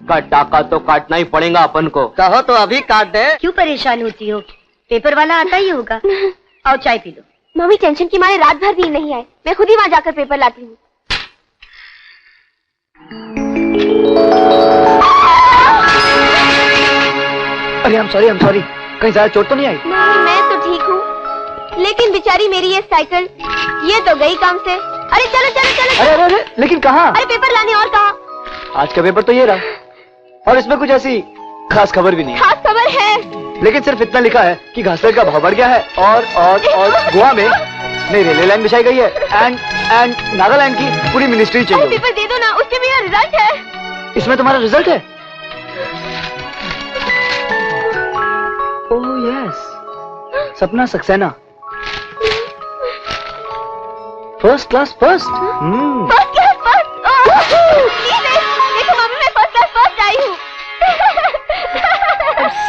का टाका तो काटना ही पड़ेगा अपन को। कहो तो अभी काट दे। क्यों परेशान होती हो? पेपर वाला आता ही होगा। आओ चाय पी लो। मम्मी टेंशन की मारे रात भर नींद नहीं आए, मैं खुद ही वहाँ जाकर पेपर लाती हूँ। अरे I'm sorry, कहीं ज्यादा चोट तो नहीं आई? नहीं, मैं तो ठीक हूँ, लेकिन बेचारी मेरी ये साइकिल, ये तो गई काम से। अरे चलो। अरे लेकिन कहाँ? अरे पेपर लाने। और कहाँ? आज का पेपर तो ये रहा, और इसमें कुछ ऐसी खास खबर भी नहीं है। खास खबर है, लेकिन सिर्फ इतना लिखा है कि घासलेट का भाव बढ़ गया है और गोवा में नई रेलवे लाइन बिछाई गई है एंड नागालैंड की पूरी मिनिस्ट्री चाहिए। पेपर दे दो ना, उसमें मेरा रिजल्ट है। इसमें तुम्हारा रिजल्ट है? ओह यस, सपना सक्सेना, फर्स्ट क्लास फर्स्ट। देखो मम्मी, मैं फर्स्ट क्लास फर्स्ट आई हूँ।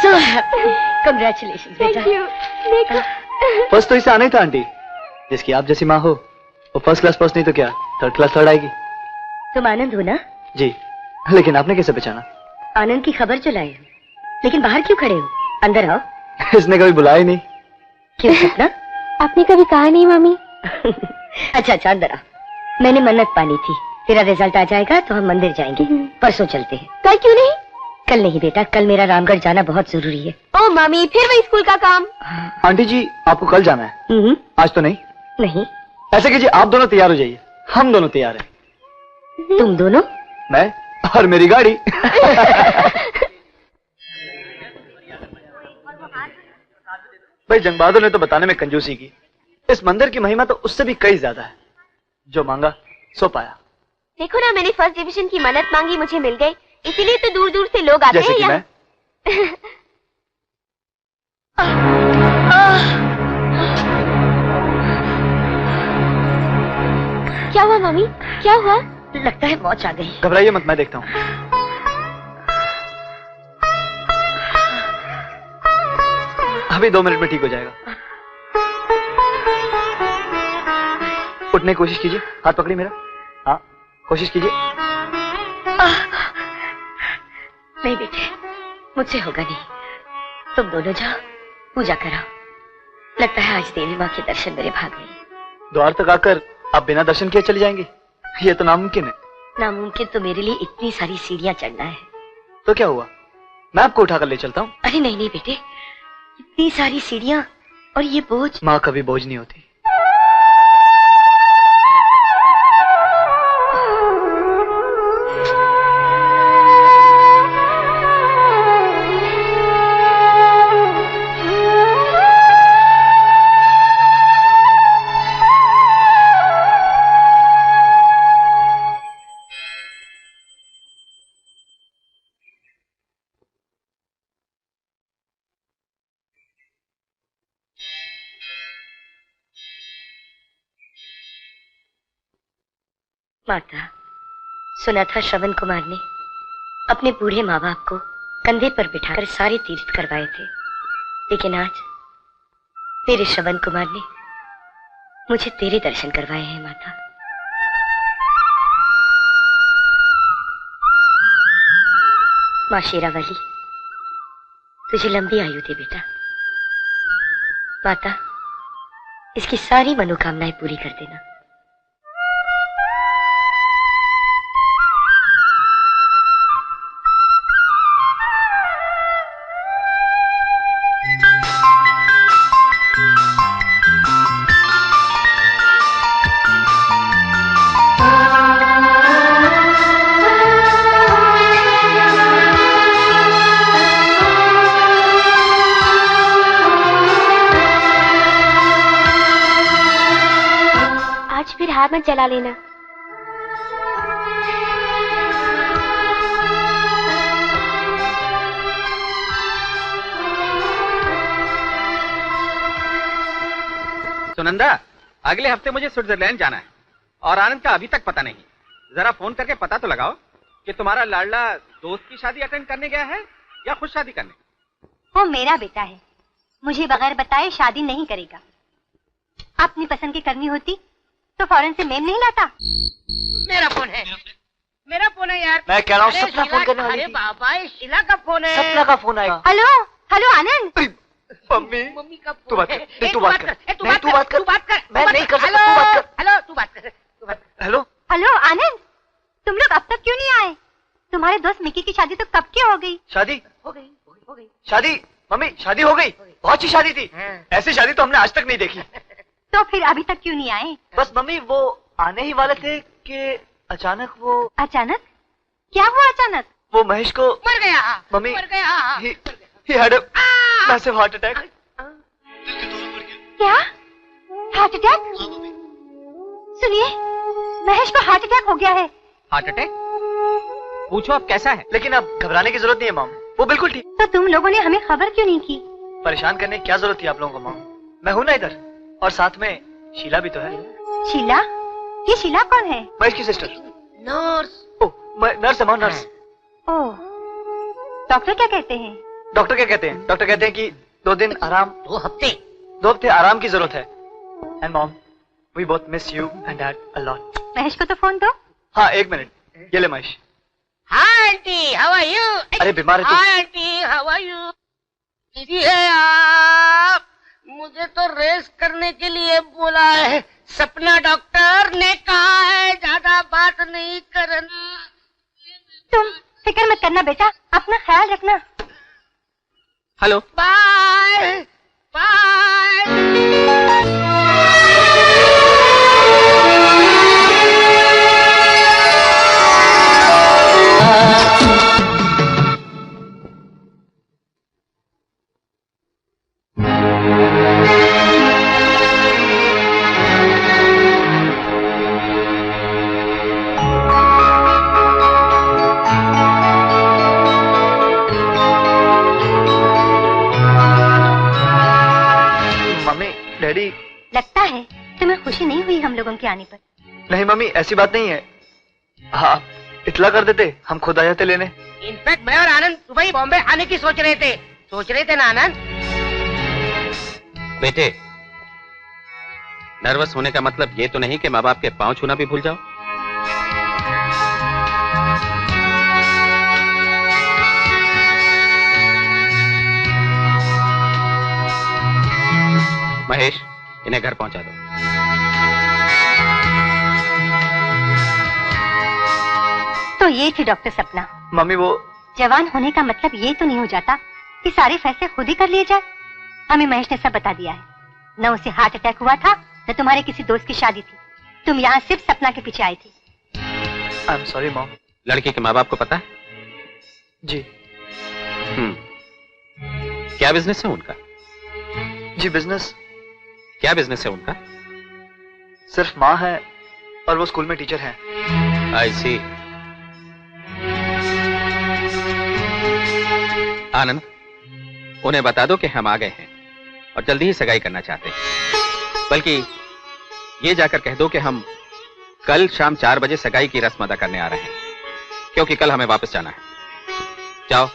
So happy. Congratulations, बेटा। Thank you. देखो। फर्स्ट तो इसे आना ही था आंटी, जिसकी आप जैसी माँ हो वो फर्स्ट क्लास फर्स्ट नहीं तो क्या थर्ड क्लास थर्ड आएगी। तुम आनंद हो ना? जी, लेकिन आपने कैसे पहचाना? आनंद की खबर जो लाए हो, लेकिन बाहर क्यों खड़े हो? अंदर आओ। इसने कभी बुलाया ही नहीं। क्यों सपना? आपने कभी कहा नहीं मम्मी। अच्छा अंदर आ। मैंने मन्नत पाली थी, तेरा रिजल्ट आ जाएगा तो हम मंदिर जाएंगे। परसों चलते हैं। कल क्यों नहीं? कल नहीं बेटा, कल मेरा रामगढ़ जाना बहुत जरूरी है। ओ मम्मी, फिर वही स्कूल का काम। आंटी जी, आपको कल जाना है? आज तो नहीं? नहीं। ऐसे कीजिए, आप दोनों तैयार हो जाइए, हम दोनों तैयार हैं। तुम दोनों? मैं और मेरी गाड़ी। भाई जंग बहादुर ने तो बताने में कंजूसी की, इस मंदिर की महिमा तो उससे भी कई ज्यादा है। जो मांगा सो पाया। देखो ना, मैंने फर्स्ट डिवीजन की मन्नत मांगी, मुझे मिल गई, इसीलिए तो दूर दूर से लोग आते हैं यहाँ। क्या हुआ मम्मी, क्या हुआ? लगता है मौत आ गई। घबराइए मत, मैं देखता हूँ। अभी 2 मिनट में ठीक हो जाएगा। उठने की कोशिश कीजिए, हाथ पकड़िए मेरा। हाँ, कोशिश कीजिए। नहीं बेटे, मुझसे होगा नहीं। तुम दोनों जाओ, पूजा कराओ। लगता है आज देवी माँ के दर्शन मेरे भाग गए। द्वार तक आकर आप बिना दर्शन किए चले जाएंगे? ये तो नामुमकिन है। नामुमकिन तो मेरे लिए इतनी सारी सीढ़ियाँ चढ़ना है। तो क्या हुआ, मैं आपको उठाकर ले चलता हूँ। अरे नहीं नहीं बेटे, इतनी सारी सीढ़ियाँ और ये बोझ। माँ कभी बोझ नहीं होती। माता, सुना था श्रवण कुमार ने अपने बूढ़े माँ बाप को कंधे पर बिठाकर सारे तीर्थ करवाए थे, लेकिन आज मेरे श्रवण कुमार ने मुझे तेरे दर्शन करवाए हैं माता। माँ शेरावाली, तुझे लंबी आयु दे बेटा। माता, इसकी सारी मनोकामनाएं पूरी कर देना। हाथ मत जला लेना। सुनंदा, अगले हफ्ते मुझे स्विट्जरलैंड जाना है और आनंद का अभी तक पता नहीं। जरा फोन करके पता तो लगाओ कि तुम्हारा लाडला दोस्त की शादी अटेंड करने गया है या खुद शादी करने। वो मेरा बेटा है, मुझे बगैर बताए शादी नहीं करेगा। अपनी पसंद की करनी होती तो फौरन से मेम नहीं लाता। मेरा फोन है, मेरा फोन है यार। मैं कह रहा हूँ सपना फोन करने वाली थी। अरे बाबा, ये शीला का फोन है। सपना का फोन आएगा। हेलो हेलो आनंद। मम्मी का तू बात कर, तू बात कर, तू बात कर। मैं नहीं कर सकता, तू बात कर। हेलो, तू बात कर। हेलो हेलो आनंद, तुम लोग अब तक क्यों नहीं आए? तुम्हारे दोस्त मिकी की शादी तो कब की हो गई? शादी हो गई। शादी मम्मी, शादी हो गई। बहुत अच्छी शादी थी। ऐसी शादी तो हमने आज तक नहीं देखी। तो फिर अभी तक क्यों नहीं आए? बस मम्मी, वो आने ही वाले थे कि अचानक वो। अचानक? क्या हुआ अचानक? वो महेश को मर गया। मम्मी, मर गया। he had a massive heart attack। क्या? Heart attack? सुनिए, महेश को हार्ट अटैक हो गया है। Heart attack? पूछो अब कैसा है। लेकिन अब घबराने की जरूरत नहीं है माम, वो बिल्कुल ठीक। तो तुम लोगों ने हमें खबर क्यों नहीं की? परेशान करने की क्या जरूरत थी आप लोगों को माम? मैं हूं ना इधर, और साथ में शीला भी तो है। शीला? ये शीला कौन है? महेश की सिस्टर। नर्स। नर्स है माम, नर्स। ओह, डॉक्टर क्या कहते हैं? डॉक्टर क्या कहते हैं? डॉक्टर कहते हैं कि 2 दिन आराम, 2 हफ्ते 2 हफ्ते आराम की जरूरत है। And mom, we both miss you and dad a lot. Mahesh को तो फोन दो। हाँ, 1 मिनट, ये ले Mahesh. Hi aunty, how are you? अरे बीमार है तू? Hi aunty, how are you? दीदी है आप? मुझे तो रेस करने के लिए बोला है। सपना डॉक्टर ने कहा है ज्यादा बात नहीं करना। तुम फिक्र मत करना बेटा, अपना ख्याल रखना। Hello, bye bye. डैडी, लगता है तुम्हें खुशी नहीं हुई हम लोगों के आने पर। नहीं मम्मी, ऐसी बात नहीं है। हाँ, इतला कर देते, हम खुद आ जाते लेने। इनफैक्ट मैं और आनंद सुबह ही बॉम्बे आने की सोच रहे थे ना आनंद? बेटे, नर्वस होने का मतलब ये तो नहीं कि माँ बाप के पांव छूना भी भूल जाओ। महेश, इन्हें घर पहुंचा दो। तो ये थी डॉक्टर सपना। मम्मी वो जवान होने का मतलब ये तो नहीं हो जाता कि सारे फैसले खुद ही कर लिए जाए। हमें महेश ने सब बता दिया है। न उसे हार्ट अटैक हुआ था, न तुम्हारे किसी दोस्त की शादी थी। तुम यहाँ सिर्फ सपना के पीछे आए थे। I am sorry mom. लड़की के माँ बाप को पता है? जी। क्या बिजनेस है उनका? जी बिजनेस। क्या बिजनेस है उनका? सिर्फ माँ है और वो स्कूल में टीचर हैं। आई सी। आनंद, उन्हें बता दो कि हम आ गए हैं और जल्दी ही सगाई करना चाहते हैं। बल्कि ये जाकर कह दो कि हम कल शाम 4 बजे सगाई की रस्म अदा करने आ रहे हैं, क्योंकि कल हमें वापस जाना है। जाओ।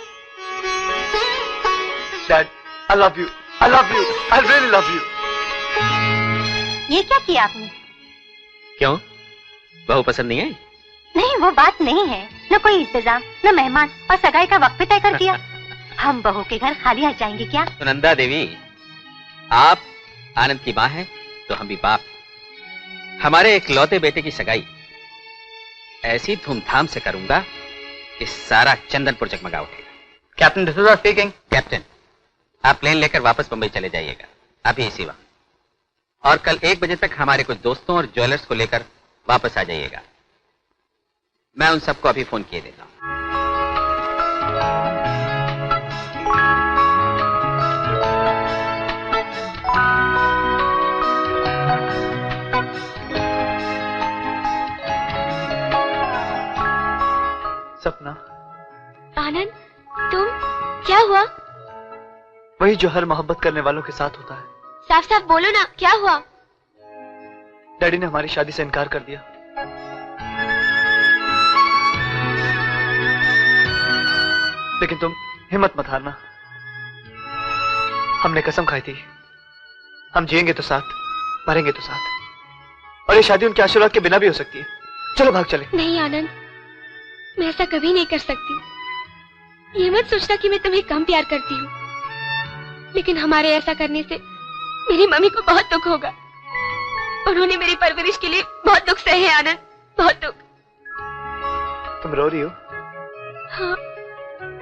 Dad, I love you, I love you, I really love you. ये क्या किया आपने? क्यों, बहू पसंद नहीं आई? नहीं, वो बात नहीं है। न कोई इंतजाम, न मेहमान, और सगाई का वक्त भी तय कर दिया। हम बहू के घर खाली हाथ जाएंगे क्या? सुनंदा देवी, आप आनंद की माँ हैं, तो हम भी बाप। हमारे एक लौते बेटे की सगाई ऐसी धूमधाम से करूंगा कि सारा चंदनपुर जगमगा उठेगा। Captain D'Souza speaking. कैप्टन, आप प्लेन लेकर वापस बंबई चले जाइएगा, अभी इसी वक्त। और कल 1 बजे तक हमारे कुछ दोस्तों और ज्वेलर्स को लेकर वापस आ जाइएगा। मैं उन सबको अभी फोन किए देता हूं। सपना। आनंद, तुम? क्या हुआ? वही जो हर मोहब्बत करने वालों के साथ होता है। साफ साफ बोलो ना, क्या हुआ? डैडी ने हमारी शादी से इनकार कर दिया। लेकिन तुम हिम्मत मत हारना। हमने कसम खाई थी, हम जिएंगे तो साथ, मरेंगे तो साथ। और ये शादी उनके आशीर्वाद के बिना भी हो सकती है। चलो भाग चले। नहीं आनंद, मैं ऐसा कभी नहीं कर सकती। ये मत सोचना कि मैं तुम्हें कम प्यार करती हूँ, लेकिन हमारे ऐसा करने से मेरी मम्मी को बहुत दुख होगा। उन्होंने मेरी परवरिश के लिए बहुत दुख सहे हैं आनंद, बहुत दुख। तुम रो रही हो? हाँ।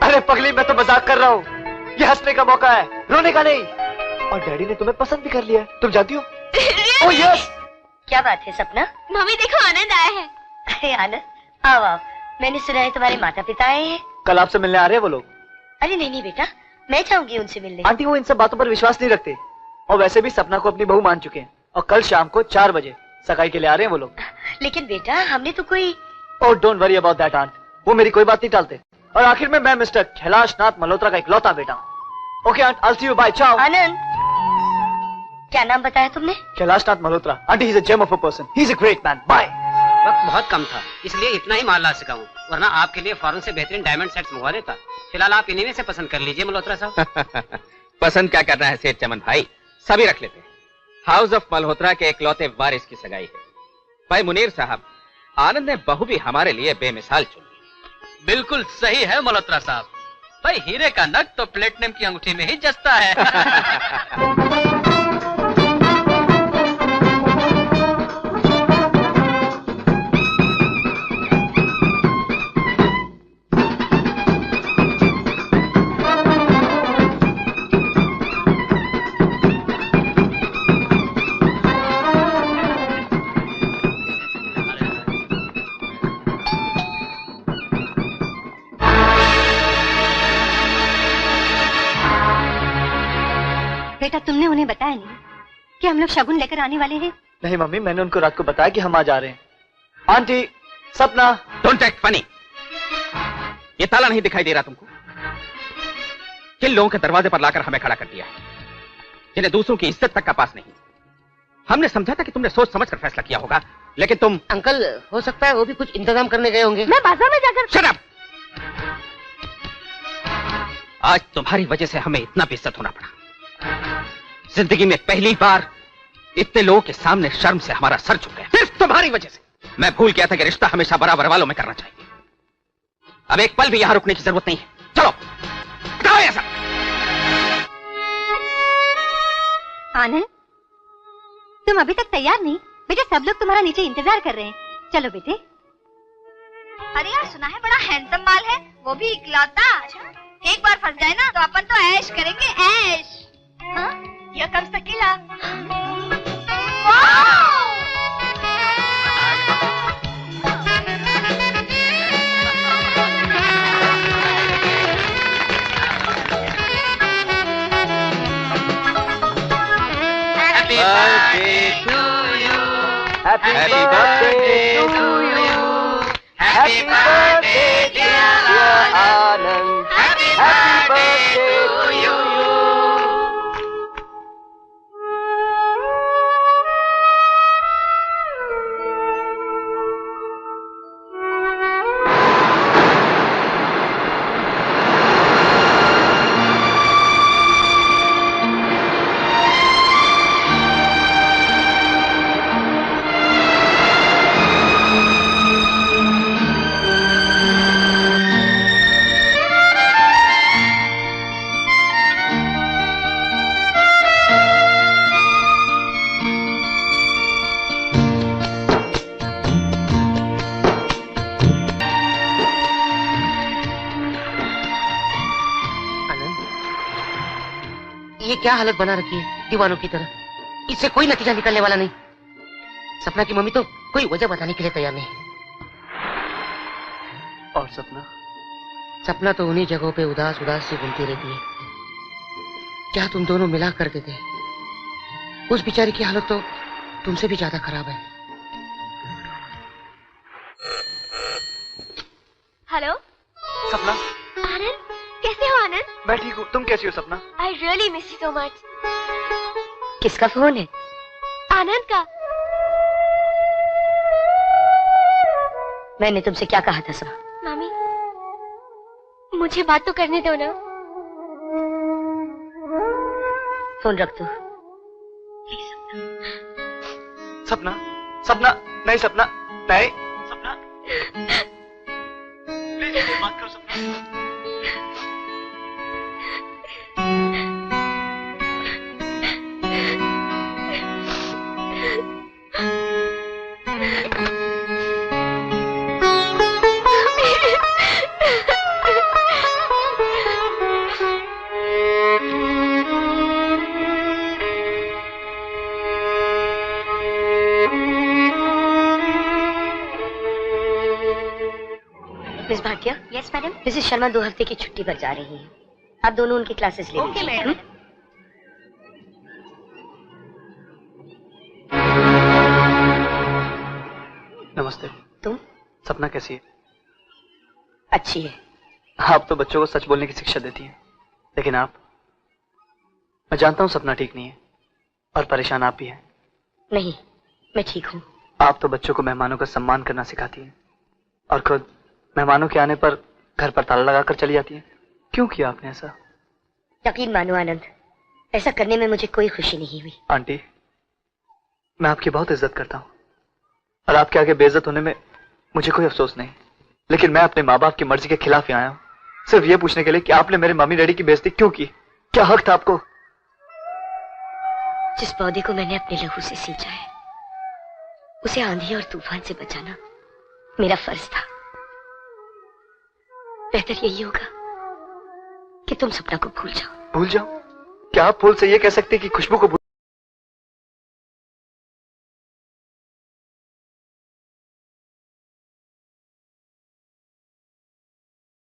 अरे पगली, मैं तो मजाक कर रहा हूँ। ये हंसने का मौका है, रोने का नहीं। और डैडी ने तुम्हें पसंद भी कर लिया है, तुम जानती हो? Oh yes. क्या बात है सपना? मम्मी देखो, आनंद आया है। अरे आनंद, आओ आओ। मैंने सुना है तुम्हारे माता पिता आए हैं। कल आपसे मिलने आ रहे हैं वो लोग। अरे नहीं नहीं बेटा, मैं चाहूंगी उनसे मिलने। आंटी, वो इन सब बातों पर विश्वास नहीं रखते, और वैसे भी सपना को अपनी बहू मान चुके हैं। और कल शाम को 4 बजे सगाई के लिए आ रहे हैं वो लोग। लेकिन बेटा, हमने तो कोई... oh don't worry about that aunt, वो मेरी कोई बात नहीं टालते। और आखिर में मैं मिस्टर कैलाश नाथ मल्होत्रा का इकलौता बेटा हूँ। Okay aunt, I will see you, bye, ciao. Anand, क्या नाम बताया तुमने? Kailash Nath Malhotra. Aunty, he is a gem of a person, he is a great man, bye. वक्त बहुत कम था, इसलिए इतना ही माल ला सका हूँ, वरना आपके लिए फॉरेन से बेहतरीन डायमंड सेट्स मंगवा देता। फिलहाल आप इन्हीं में से पसंद कर लीजिए मल्होत्रा साहब। पसंद क्या करना है सेठ चमन भाई, सभी रख लेते हैं। हाउस ऑफ मल्होत्रा के इकलौते वारिस की सगाई है। भाई मुनीर साहब, आनंद ने बहू भी हमारे लिए बेमिसाल चुनी। बिल्कुल सही है मल्होत्रा साहब। भाई हीरे का नग तो प्लेटिनम की अंगूठी में ही जचता है। बेटा, तुमने उन्हें बताया नहीं कि हम लोग शगुन लेकर आने वाले हैं? नहीं मम्मी, मैंने उनको रात को बताया कि हम आ जा रहे हैं। आंटी, सपना। Don't act funny. ये ताला नहीं दिखाई दे रहा तुमको? किन लोगों के दरवाजे पर लाकर हमें खड़ा कर दिया है, जिन्हें दूसरों की इज्जत तक का पास नहीं। हमने समझा था कि तुमने सोच समझ कर फैसला किया होगा, लेकिन तुम... अंकल, हो सकता है वो भी कुछ इंतजाम करने गए होंगे। मैं बाजार में जाकर... शट अप! आज तुम्हारी वजह से हमें इतना बेइज्जत होना पड़ा। जिंदगी में पहली बार इतने लोगों के सामने शर्म से हमारा सर झुक गया, सिर्फ तुम्हारी वजह से। मैं भूल गया था कि रिश्ता हमेशा बराबर वालों में करना चाहिए। अब एक पल भी यहां रुकने की जरूरत नहीं है। चलो बताओ ऐसा। आनंद, तुम अभी तक तैयार नहीं? बेटा सब लोग तुम्हारा नीचे इंतजार कर रहे हैं। चलो बेटे। अरे यार, सुना है बड़ा हैंडसम माल है, वो भी इकलौता। एक बार फंस जाए ना तो अपन तो ऐश करेंगे, ऐश। हाँ? Here comes the killer. Happy birthday to you. Happy birthday to you. Happy birthday dear Anand. Happy birthday to you. ये क्या हालत बना रखी है दीवानों की तरह, इससे कोई नतीजा निकलने वाला नहीं। सपना की मम्मी तो कोई वजह बताने के लिए तैयार नहीं। और सपना? सपना तो उन्हीं जगहों पे उदास उदास सी घूमती रहती है। क्या तुम दोनों मिला करते थे? उस बेचारी की हालत तो तुमसे भी ज्यादा खराब है। हेलो सपना। आनंद, कैसे हो आनंद? मैं ठीक हूँ, तुम कैसी हो सपना? I really miss you so much. किसका फोन है? आनंद का। मैंने तुमसे क्या कहा था सर? मामी, मुझे बात तो करने दो ना। फोन रख दो। सपना, सपना, नहीं सपना, नहीं सपना, प्लीज बात करो सपना। Miss Bhatia. Yes madam. Mrs Sharma 2 हफ्ते की छुट्टी पर जा रही हैं। आप दोनों उनकी क्लासेस ले ओके मैडम। नमस्ते। तुम? सपना कैसी है? अच्छी है। आप तो बच्चों को सच बोलने की शिक्षा देती हैं, लेकिन आप, मैं जानता हूँ सपना ठीक नहीं है और परेशान आप भी हैं। नहीं, मैं ठीक हूँ। आप तो बच्चों को मेहमानों का सम्मान करना सिखाती हैं और खुद मेहमानों के आने पर घर पर ताला लगाकर चली जाती हैं। क्यों किया आपने ऐसा? यकीन मानो आनंद, ऐसा करने में मुझे कोई खुशी नहीं हुई। आंटी, मैं आपकी बहुत इज्जत करता हूँ और आपके आगे बेइज्जत होने में मुझे कोई अफसोस नहीं, लेकिन मैं अपने माँ बाप की मर्जी के खिलाफ ही आया हूँ, सिर्फ ये पूछने के लिए कि आपने मेरे मम्मी डैडी की बेइज्जती क्यों की? क्या हक था आपको? जिस पौधे को मैंने अपने लहू से सींचा है, उसे आंधी और तूफान से बचाना मेरा फर्ज था। बेहतर यही होगा कि तुम सपना को भूल जाओ। भूल जाओ? क्या आप फूल से ये कह सकते कि खुशबू को